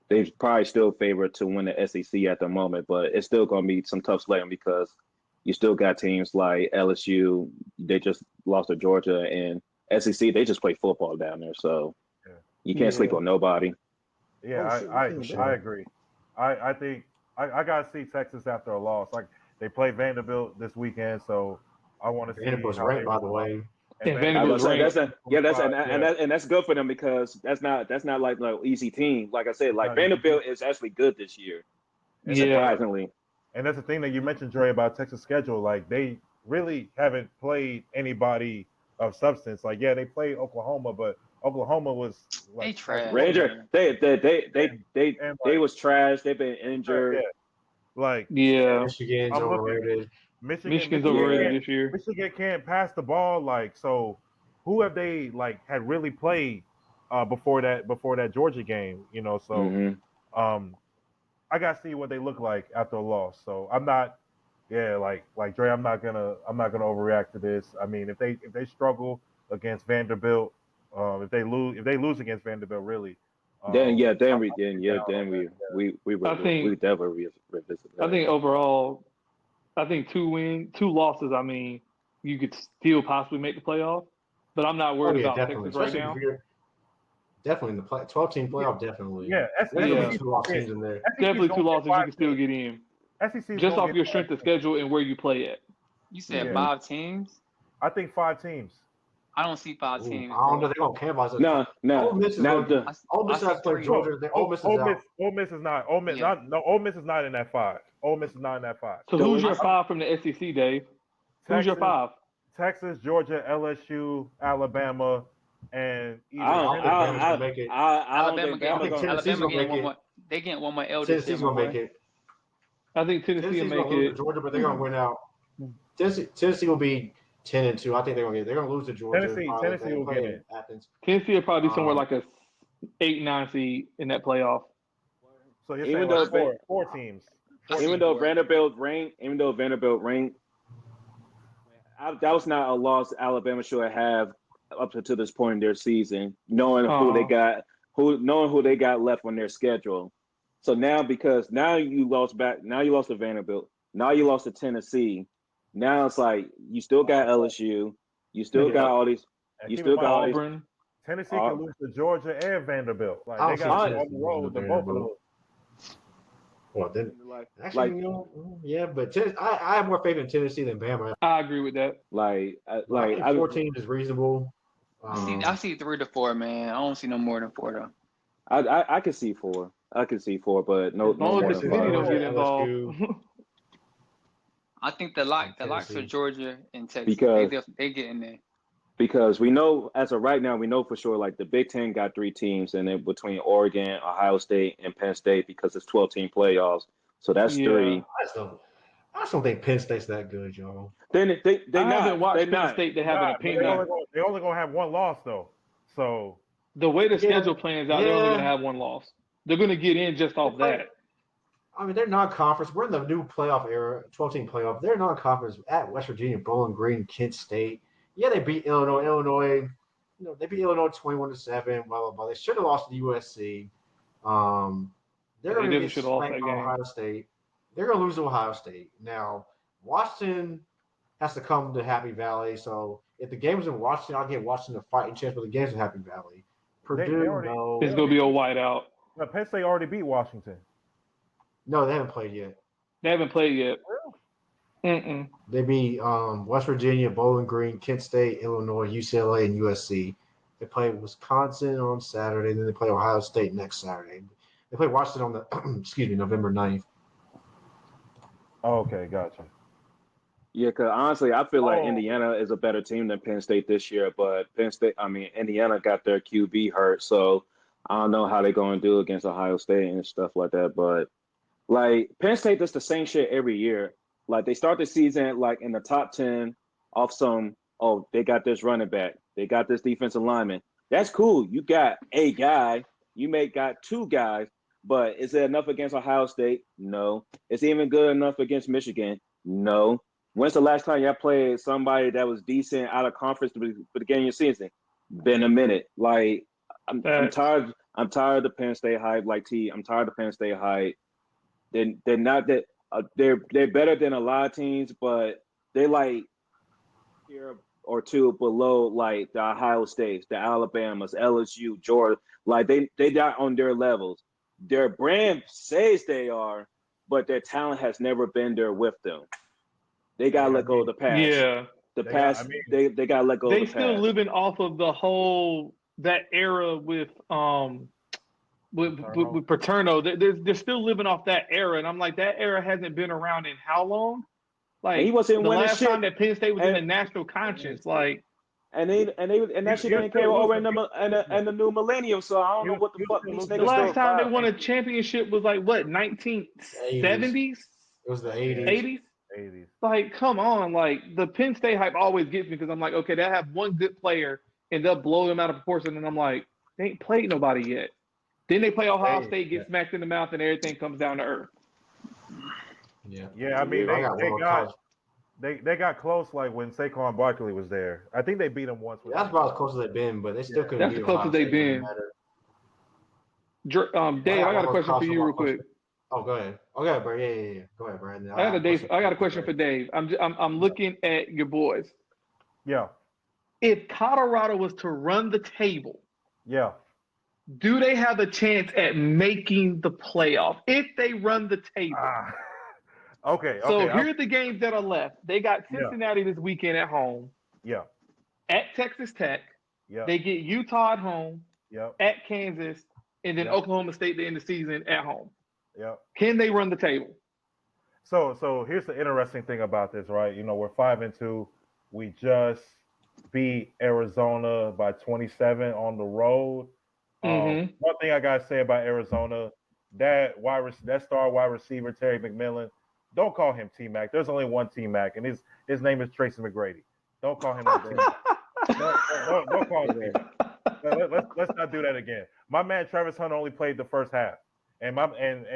they probably still favored to win the SEC at the moment. But it's still going to be some tough sledding because you still got teams like LSU. They just lost to Georgia, and SEC, they just play football down there, so you can't sleep on nobody. Yeah, I agree. I think I gotta see Texas after a loss. Like they play Vanderbilt this weekend, so I want to see Vanderbilt's how ranked, they by the respond. way. And And I was Vanderbilt's saying ranked. and that's good for them because that's not like an easy team. Like I said, like No, Vanderbilt is actually good this year, surprisingly. And that's the thing that you mentioned, Dre, about Texas schedule. Like they really haven't played anybody of substance. Like they played Oklahoma, but Oklahoma was They like trash. Ranger, they was trash. They've been injured. Like Yeah. Michigan's I'm looking. overrated. Michigan's overrated this year. Michigan can't pass the ball. Like so, who have they had really played before that Georgia game? So I gotta see what they look like after a loss. So I'm not, like Dre, I'm not gonna overreact to this. I mean, if they struggle against Vanderbilt, if they lose against Vanderbilt, really, Then we I think definitely revisit I that. think overall, I think 2 losses. I mean, you could still possibly make the playoff, but I'm not worried about definitely. Texas right Especially now. if you're definitely in the 12-team playoff, definitely. Yeah, Definitely 2 lost teams in there. Definitely 2 losses. You can still get in, SEC just off your strength of schedule and where you play at. You said Yeah. 5 teams? I think 5 teams. I don't see 5 teams. I don't know. Bro. They're gonna cannibalize us. No, Ole Miss is not going. the. Ole Miss I see has to play 3. Georgia. Ole Miss is out. Ole Miss is not. Ole Miss Yeah. Ole Miss is not in that 5. Ole Miss is not in that 5. So who's your 5 from the SEC, Dave? Who's your 5? Texas, Georgia, LSU, Alabama, and I make it. don't think Alabama make getting one it. more. They getting one more L this Tennessee's year, gonna my make boy. it. I think Tennessee will Tennessee's make gonna lose to it. Georgia, but they're gonna win out. Tennessee will be 10-2. I think they're gonna lose to Georgia. Tennessee will get in. Athens. Tennessee will probably be somewhere like a 8-9 seed in that playoff. So you're Even saying though four teams. even though Vanderbilt ranked, that was not a loss Alabama should have up to this point in their season, knowing who they got left on their schedule. So now because now you lost to Vanderbilt, now you lost to Tennessee. Now it's like you still got LSU, you still got all these, you still got Auburn. Tennessee can lose to Georgia and Vanderbilt. Like I they don't got see on the road to both of them. Well, then actually, but I have more faith in Tennessee than Bama. I agree with that. I think 4 teams is reasonable. I see 3 to 4, man. I don't see no more than 4 though. I can see 4. I can see 4, but no As long more as the than committee 5. don't get involved. I think the locks for Georgia and Texas. Because they get in there. Because we know as of right now, we know for sure like the Big Ten got 3 teams, and then between Oregon, Ohio State, and Penn State because it's 12-team playoffs. So that's 3. I just don't think Penn State's that good, y'all. They I not. haven't watched They Penn not. State to have an Nah, but they opinion. only gonna have one loss though. So The way the schedule plans out, they're only going to Yeah. have one loss. They're going to get in just off that. I mean, they're non-conference. We're in the new playoff era, 12-team playoff. They're non-conference at West Virginia, Bowling Green, Kent State. Yeah, they beat Illinois. They beat Illinois 21-7. Blah blah blah. They should have lost to USC. They're They going to really get should have lost spanked that by game. Ohio State. They're going to lose to Ohio State. Now, Washington has to come to Happy Valley. So if the game's in Washington, I'll give Washington a fighting chance. But the game's in Happy Valley. Purdue, no. It's going to be a whiteout. but Penn State already beat Washington. No, they haven't played yet. They haven't played yet. Mm-mm. They beat West Virginia, Bowling Green, Kent State, Illinois, UCLA, and USC. They play Wisconsin on Saturday, and then they play Ohio State next Saturday. They play Washington on the November 9th. Oh, okay, gotcha. Yeah, because honestly, I feel like Indiana is a better team than Penn State this year. But Indiana got their QB hurt, so I don't know how they're going to do against Ohio State and stuff like that. But like Penn State does the same shit every year. Like they start the season like in the top 10 off some. Oh, they got this running back. They got this defensive lineman. That's cool. You got a guy. You may got two guys. But is it enough against Ohio State? No. Is it even good enough against Michigan? No. When's the last time y'all played somebody that was decent out of conference for the beginning of your season? Been a minute. Like I'm tired. I'm tired of the Penn State hype. Like T, I'm tired of Penn State hype. They're not that. They're better than a lot of teams, but they like here or two below like the Ohio States, the Alabamas, LSU, Georgia. Like they not on their levels. Their brand says they are, but their talent has never been there with them. They gotta let go of the past. Yeah. The past. They gotta let go of the They past. still living off of the whole that era with Paterno. They're still living off that era, and I'm like, that era hasn't been around in how long? Like And he wasn't the winning last shit. time that Penn State was in the national conscience, like. And that shit didn't came over in the new millennium. So I don't know what the fuck these niggas. The last time they won a championship was like what 1970s? It was the 80s. 80s. Like, come on! Like the Penn State hype always gets me because I'm like, okay, they have one good player and they'll blow them out of proportion, and I'm like, they ain't played nobody yet. Then they play Ohio State, get smacked in the mouth, and everything comes down to earth. Yeah. I mean, they got close like when Saquon Barkley was there. I think they beat them once. That's about as close as they've been, but they still couldn't. That's beat as close Ohio as they've State. been. Dave, I got a question for you real quick. Oh, go ahead. Okay, bro. Yeah. Go ahead, Brandon. I got a question for Dave. I'm looking at your boys. Yeah. If Colorado was to run the table, Yeah. do they have a chance at making the playoff if they run the table? Okay. So here are the games that are left. They got Cincinnati this weekend at home. Yeah. At Texas Tech. Yeah. They get Utah at home. Yep. At Kansas, and then Oklahoma State to end the season at home. Yep. Can they run the table? So here's the interesting thing about this, right? You know, we're 5-2. We just beat Arizona by 27 on the road. One thing I gotta say about Arizona, that star wide receiver Terry McMillan, don't call him T-Mac. There's only one T-Mac, and his name is Tracy McGrady. Don't call him that. Don't call him that. Let's not do that again. My man Travis Hunter only played the first half, and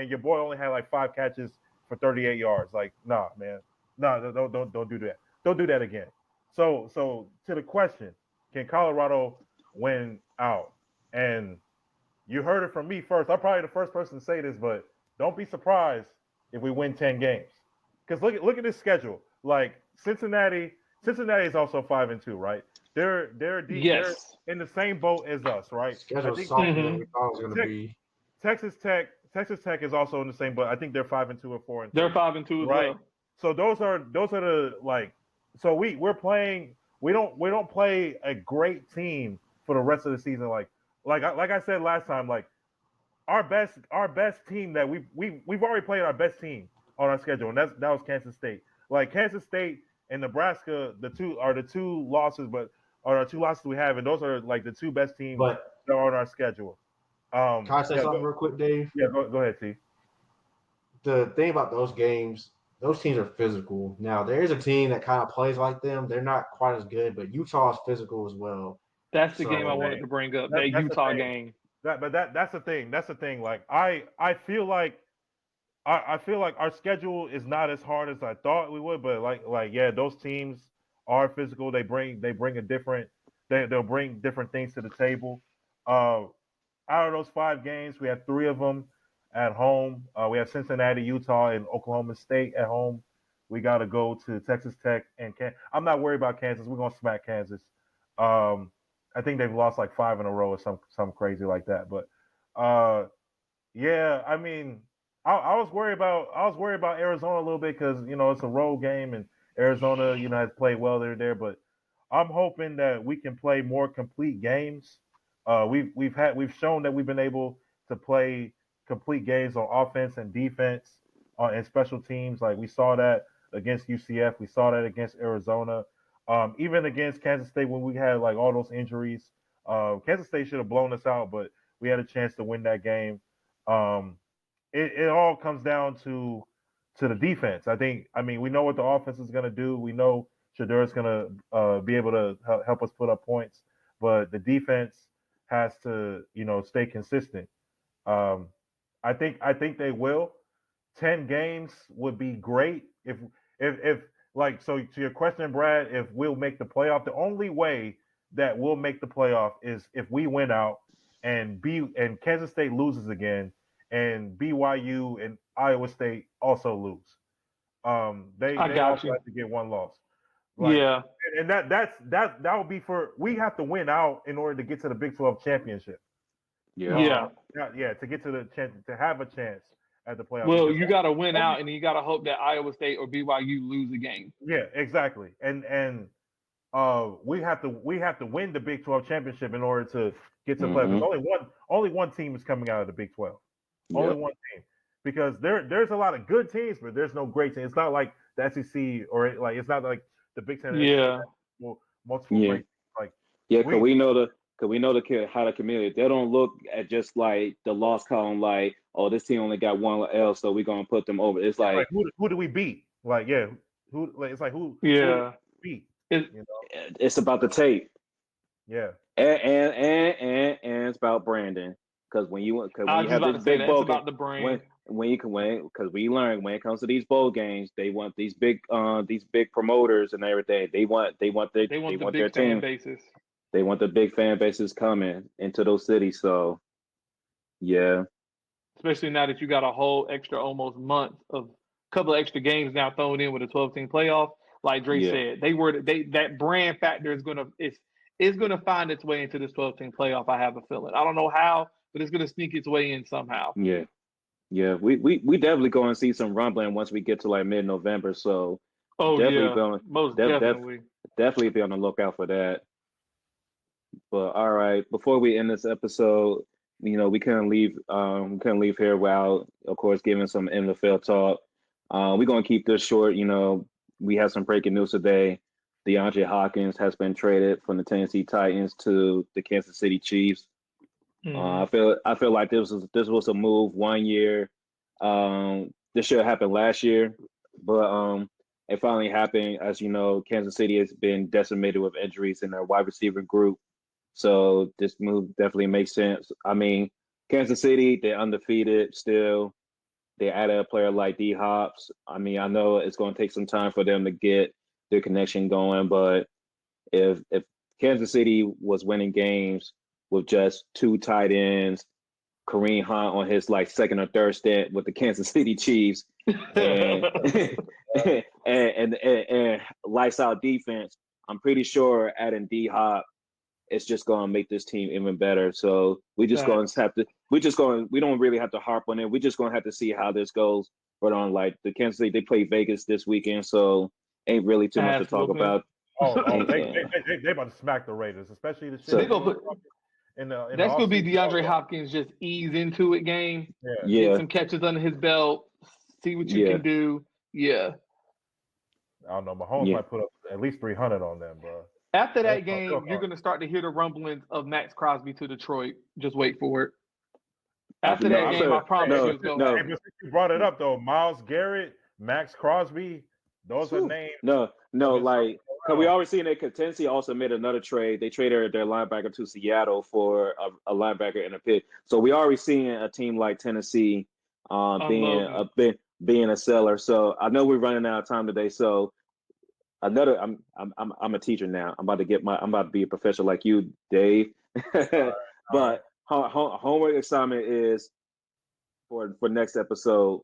your boy only had like 5 catches for 38 yards. Like, nah, man, don't do that. Don't do that again. So to the question, can Colorado win out? And you heard it from me first. I'm probably the first person to say this, but don't be surprised if we win 10 games. Because look at this schedule. Like Cincinnati is also 5-2, right? They're in the same boat as us, right? Schedule's softer than we thought it was going to be. Texas Tech is also in the same boat. I think they're 5-2 or 4-2. They're 5-2 as right? well. So those are the like. So we're playing. We don't play a great team for the rest of the season. Like I said last time, like our best team that we've already played our best team on our schedule, and that was Kansas State. Like Kansas State and Nebraska, the two losses we have, and those are like the two best teams that are on our schedule. Can I say something real quick, Dave? Yeah, go ahead, T. The thing about those games, those teams are physical. Now there is a team that kind of plays like them. They're not quite as good, but Utah is physical as well. That's the So, game I wanted to bring up. That That's the Utah thing. game. That's the thing. That's the thing. Like I feel like I feel like our schedule is not as hard as I thought we would, but like yeah, those teams are physical. They bring a different they'll bring different things to the table. Uh, Out of those 5 games, we have 3 of them at home. We have Cincinnati, Utah, and Oklahoma State at home. We got to go to Texas Tech and I'm not worried about Kansas. We're gonna smack Kansas. I think they've lost like 5 in a row or some crazy like that. But yeah, I mean, I was worried about Arizona a little bit because it's a road game and Arizona has played well there. But I'm hoping that we can play more complete games. We've shown that we've been able to play complete games on offense and defense and special teams. Like we saw that against UCF, we saw that against Arizona, even against Kansas State when we had like all those injuries. Kansas State should have blown us out, but we had a chance to win that game. Um, it all comes down to the defense. I mean, we know what the offense is going to do. We know Shadur's going to be able to help us put up points, but the defense has to stay consistent. Um, I think they will. 10 games would be great if like so to your question, Brad. If we'll make the playoff, the only way that we'll make the playoff is if we win out and Kansas State loses again and BYU and Iowa State also lose. They I got also you. have to get one loss. Like, Yeah. and that would be we have to win out in order to get to the Big 12 championship. Yeah. To get to the chance to have a chance at the playoff. Well, Because you got to win out, and then you got to hope that Iowa State or BYU lose a game. yeah, exactly. And we have to win the Big 12 championship in order to get to the playoff. Because only one team is coming out of the Big 12. Only one team. Because there's a lot of good teams, but there's no great team. It's not like the SEC or like it's not like the Big Ten. Yeah. Multiple great teams. Like because we know how the community. They don't look at just like the loss column like, oh, this team only got one L, so we're gonna put them over. It's like who do we beat? Like it's like who Yeah. beat? It's about the tape. Yeah. And it's about Brandon. Because when you have this big bowl game, about the brand. Because we learn when it comes to these bowl games, they want these big promoters and everything. They want They their want the big fan bases. They want the big fan bases coming into those cities. So yeah. Especially now that you got a whole extra almost month of a couple of extra games now thrown in with a 12-team playoff. Like Dre said, that brand factor is gonna find its way into this 12-team playoff. I have a feeling. I don't know how, but it's gonna sneak its way in somehow. Yeah. Yeah. We definitely go and see some rumbling once we get to like mid-November. So most definitely. Definitely be on the lookout for that. But all right, before we end this episode, we couldn't leave here without, of course, giving some NFL talk. We're gonna keep this short. We have some breaking news today. Hopkins has been traded from the Tennessee Titans to the Kansas City Chiefs. I feel like this was a move 1 year. This should have happened last year, but it finally happened. As you know, Kansas City has been decimated with injuries in their wide receiver group. So this move definitely makes sense. I mean, Kansas City, they're undefeated still. They added a player like D Hops. I mean, I know it's going to take some time for them to get their connection going, but if Kansas City was winning games with just 2 tight ends, Kareem Hunt on his like second or third stint with the Kansas City Chiefs, and and lights out defense, I'm pretty sure adding D Hop, it's just going to make this team even better. So we don't really have to harp on it. We're just going to have to see how this goes. But on like the Kansas City, they play Vegas this weekend, so ain't really too much to talk about. They about to smack the Raiders, especially the shit. So they gonna put, that's gonna be DeAndre Hopkins just ease into it game. Yeah. Get some catches under his belt. See what you can do. Yeah. I don't know. Mahomes might put up at least 300 on them, bro. After that game, you're going to start to hear the rumblings of Max Crosby to Detroit. Just wait for it. After that game, I promise you it's going to happen. You brought it up, though. Myles Garrett, Max Crosby. Those are names. No, like because we around. already seen that Tennessee also made another trade. They traded their linebacker to Seattle for a linebacker and a pick. So we already seeing a team like Tennessee being a seller. So I know we're running out of time today. So I'm a teacher now. I'm about to be a professor like you, Dave. But homework assignment is for next episode.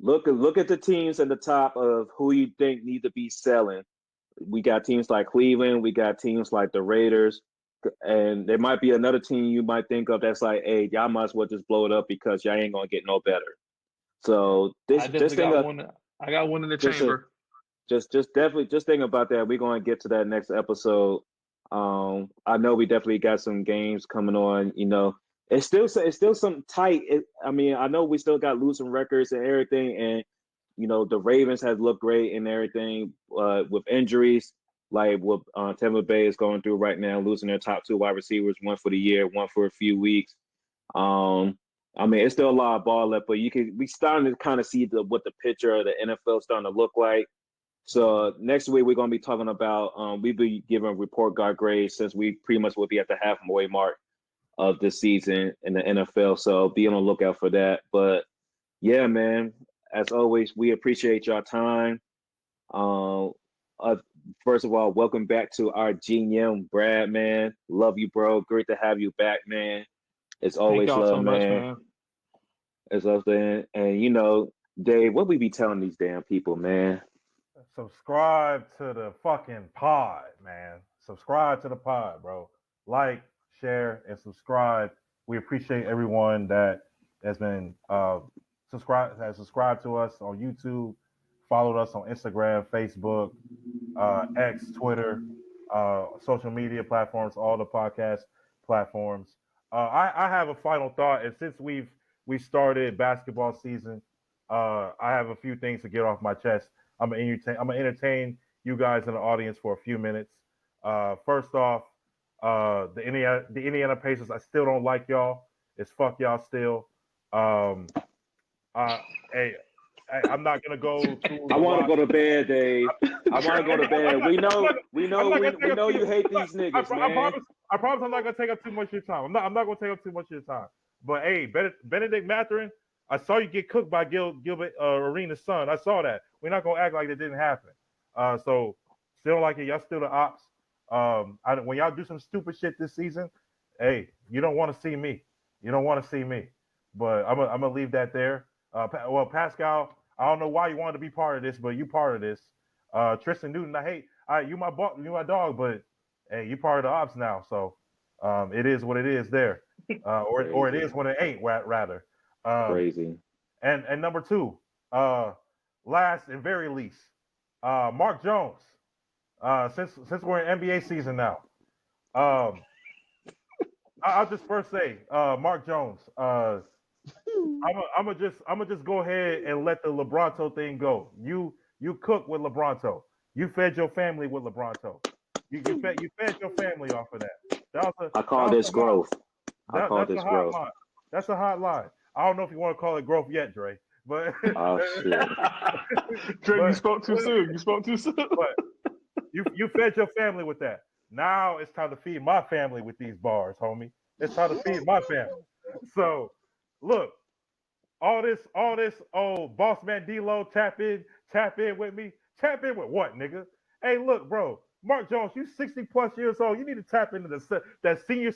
Look at the teams at the top of who you think need to be selling. We got teams like Cleveland. We got teams like the Raiders. And there might be another team you might think of that's like, hey, y'all might as well just blow it up because y'all ain't going to get no better. So I got one in the chamber. Just think about that. We're going to get to that next episode. I know we definitely got some games coming on, It's still some tight. I know we still got losing records and everything, and the Ravens has looked great and everything with injuries, like what Tampa Bay is going through right now, losing their top two wide receivers, one for the year, one for a few weeks. It's still a lot of ball left, but we starting to kind of see what the picture of the NFL is starting to look like. So next week we're going to be talking about we'll be giving report card grades since we pretty much will be at the halfway mark of this season in the NFL. So be on the lookout for that. But yeah, man, as always, we appreciate your time. First of all, welcome back to our GM, Brad, man. Love you, bro. Great to have you back, man. It's always Thank y'all love, so much, man. It's love, man. And Dave, what we be telling these damn people, man? Subscribe to the fucking pod, man. Subscribe to the pod, bro. Like, share, and subscribe. We appreciate everyone that has been subscribed to us on YouTube, followed us on Instagram, Facebook, X, Twitter, social media platforms, all the podcast platforms. I have a final thought, and since we started basketball season, I have a few things to get off my chest. I'm gonna entertain you guys in the audience for a few minutes. First off, the Indiana Pacers. I still don't like y'all. It's fuck y'all still. Hey, I'm not gonna go. I want to go to bed, Dave. I want to go to bed. We know you hate these niggas, man. I promise I'm not gonna take up too much of your time. I'm not gonna take up too much of your time. But hey, Benedict Mathurin, I saw you get cooked by Gilbert Arenas' son. I saw that. We're not gonna act like that didn't happen. So still like it. Y'all still the ops. When y'all do some stupid shit this season, hey, you don't want to see me. You don't want to see me. But I'm gonna leave that there. Well, Pascal, I don't know why you wanted to be part of this, but you part of this. Tristan Newton, you my dog, but hey, you part of the ops now. So it is what it is there, or it is what it ain't. Rather, crazy. And number two, last and very least, Mark Jones. Since we're in NBA season now, I'll just first say, Mark Jones. I'm gonna just go ahead and let the LeBronto thing go. You cook with LeBronto. You fed your family with LeBronto. You fed your family off of that. I call this growth. That's a hot line. I don't know if you want to call it growth yet, Dre. But oh shit, Dre, you spoke too soon. But you fed your family with that. Now it's time to feed my family with these bars, homie. It's time to feed my family. So look, all this, boss man D-Lo, tap in with me. Tap in with what, nigga? Hey, look, bro. Mark Jones, you 60 plus years old. You need to tap into that senior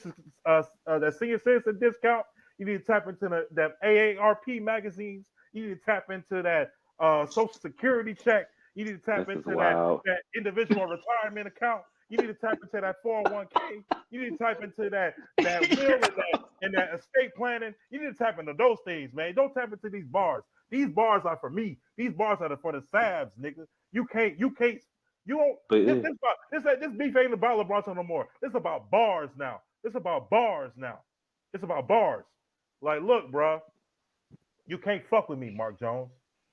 citizen discount. You need to tap into that AARP magazines. You need to tap into that Social Security check. You need to tap into that individual retirement account. You need to tap into that 401k. You need to tap into that will and that estate planning. You need to tap into those things, man. Don't tap into these bars. These bars are for me. These bars are for the Savs, nigga. You don't. This beef ain't about LeBron no more. It's about bars now. It's about bars. Like, look, bro, you can't fuck with me, Mark Jones.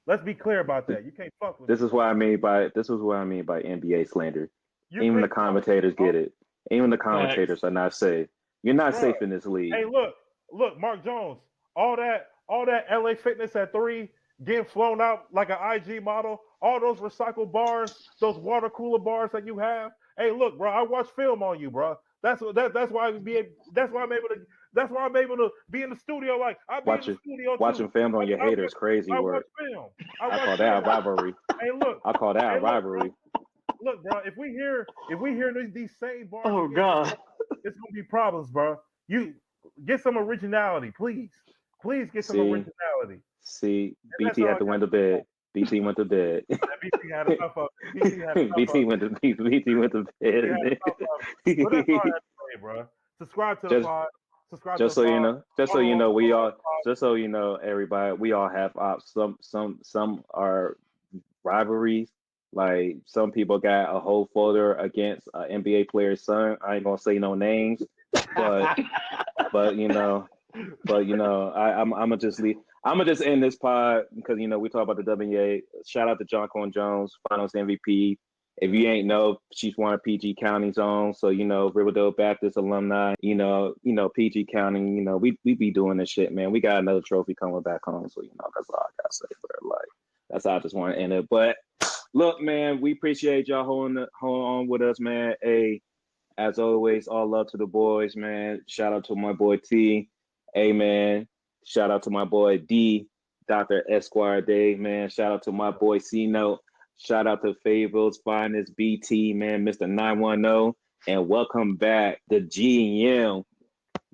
Let's be clear about that. You can't fuck with me. This is what I mean by NBA slander. Even the commentators get it. Even the commentators are not safe. You're not safe in this league. Hey, look, Mark Jones. All that LA Fitness at 3. getting flown out like an IG model, all those recycled bars, those water cooler bars that you have. Hey, look, bro, I watch film on you, bro. That's why that's why I'm able to be in the studio. Like I be in the studio watching too. film on your haters, crazy I work. watch film. I call that rivalry. Hey, look. I call that rivalry. Look, bro. If we hear these same bars, Oh again, God. it's gonna be problems, bro. You get some originality, please. Please get some originality. See, BT had to win the bed. BT went to bed. BT had a tough up. BT went to bed. But that's all I have to say, bro. Subscribe to the pod. Subscribe just to the so pod. you know, just so you know, we all, just so you know, everybody, we all have some are rivalries. Like some people got a whole folder against an NBA player's son. I ain't gonna say no names, but you know, I'm gonna just leave. I'm gonna just end this pod because you know we talk about the WNBA. Shout out to John Cone Jones, Finals MVP. If you ain't know, she's one of PG County's own. So you know, Riverdale Baptist alumni. You know, PG County. You know, we be doing this shit, man. We got another trophy coming back home. So you know, that's all I gotta say for it. Like that's how I just want to end it. But look, man, we appreciate y'all holding on with us, man. Hey, as always, all love to the boys, man. Shout out to my boy T. Hey, man. Shout out to my boy D, Dr. Esquire Day, man. Shout out to my boy C Note. Shout out to Fables Finest BT, man, Mr. 910. And welcome back the GM,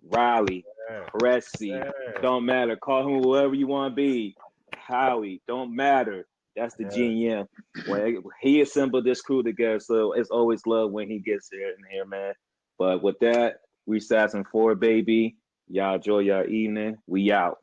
Riley, Pressy. Don't matter. Call him whoever you want to be. Howie, don't matter. That's the GM. When he assembled this crew together, so it's always love when he gets here, man. But with that, we Assassin 4, baby. Y'all enjoy your evening. We out.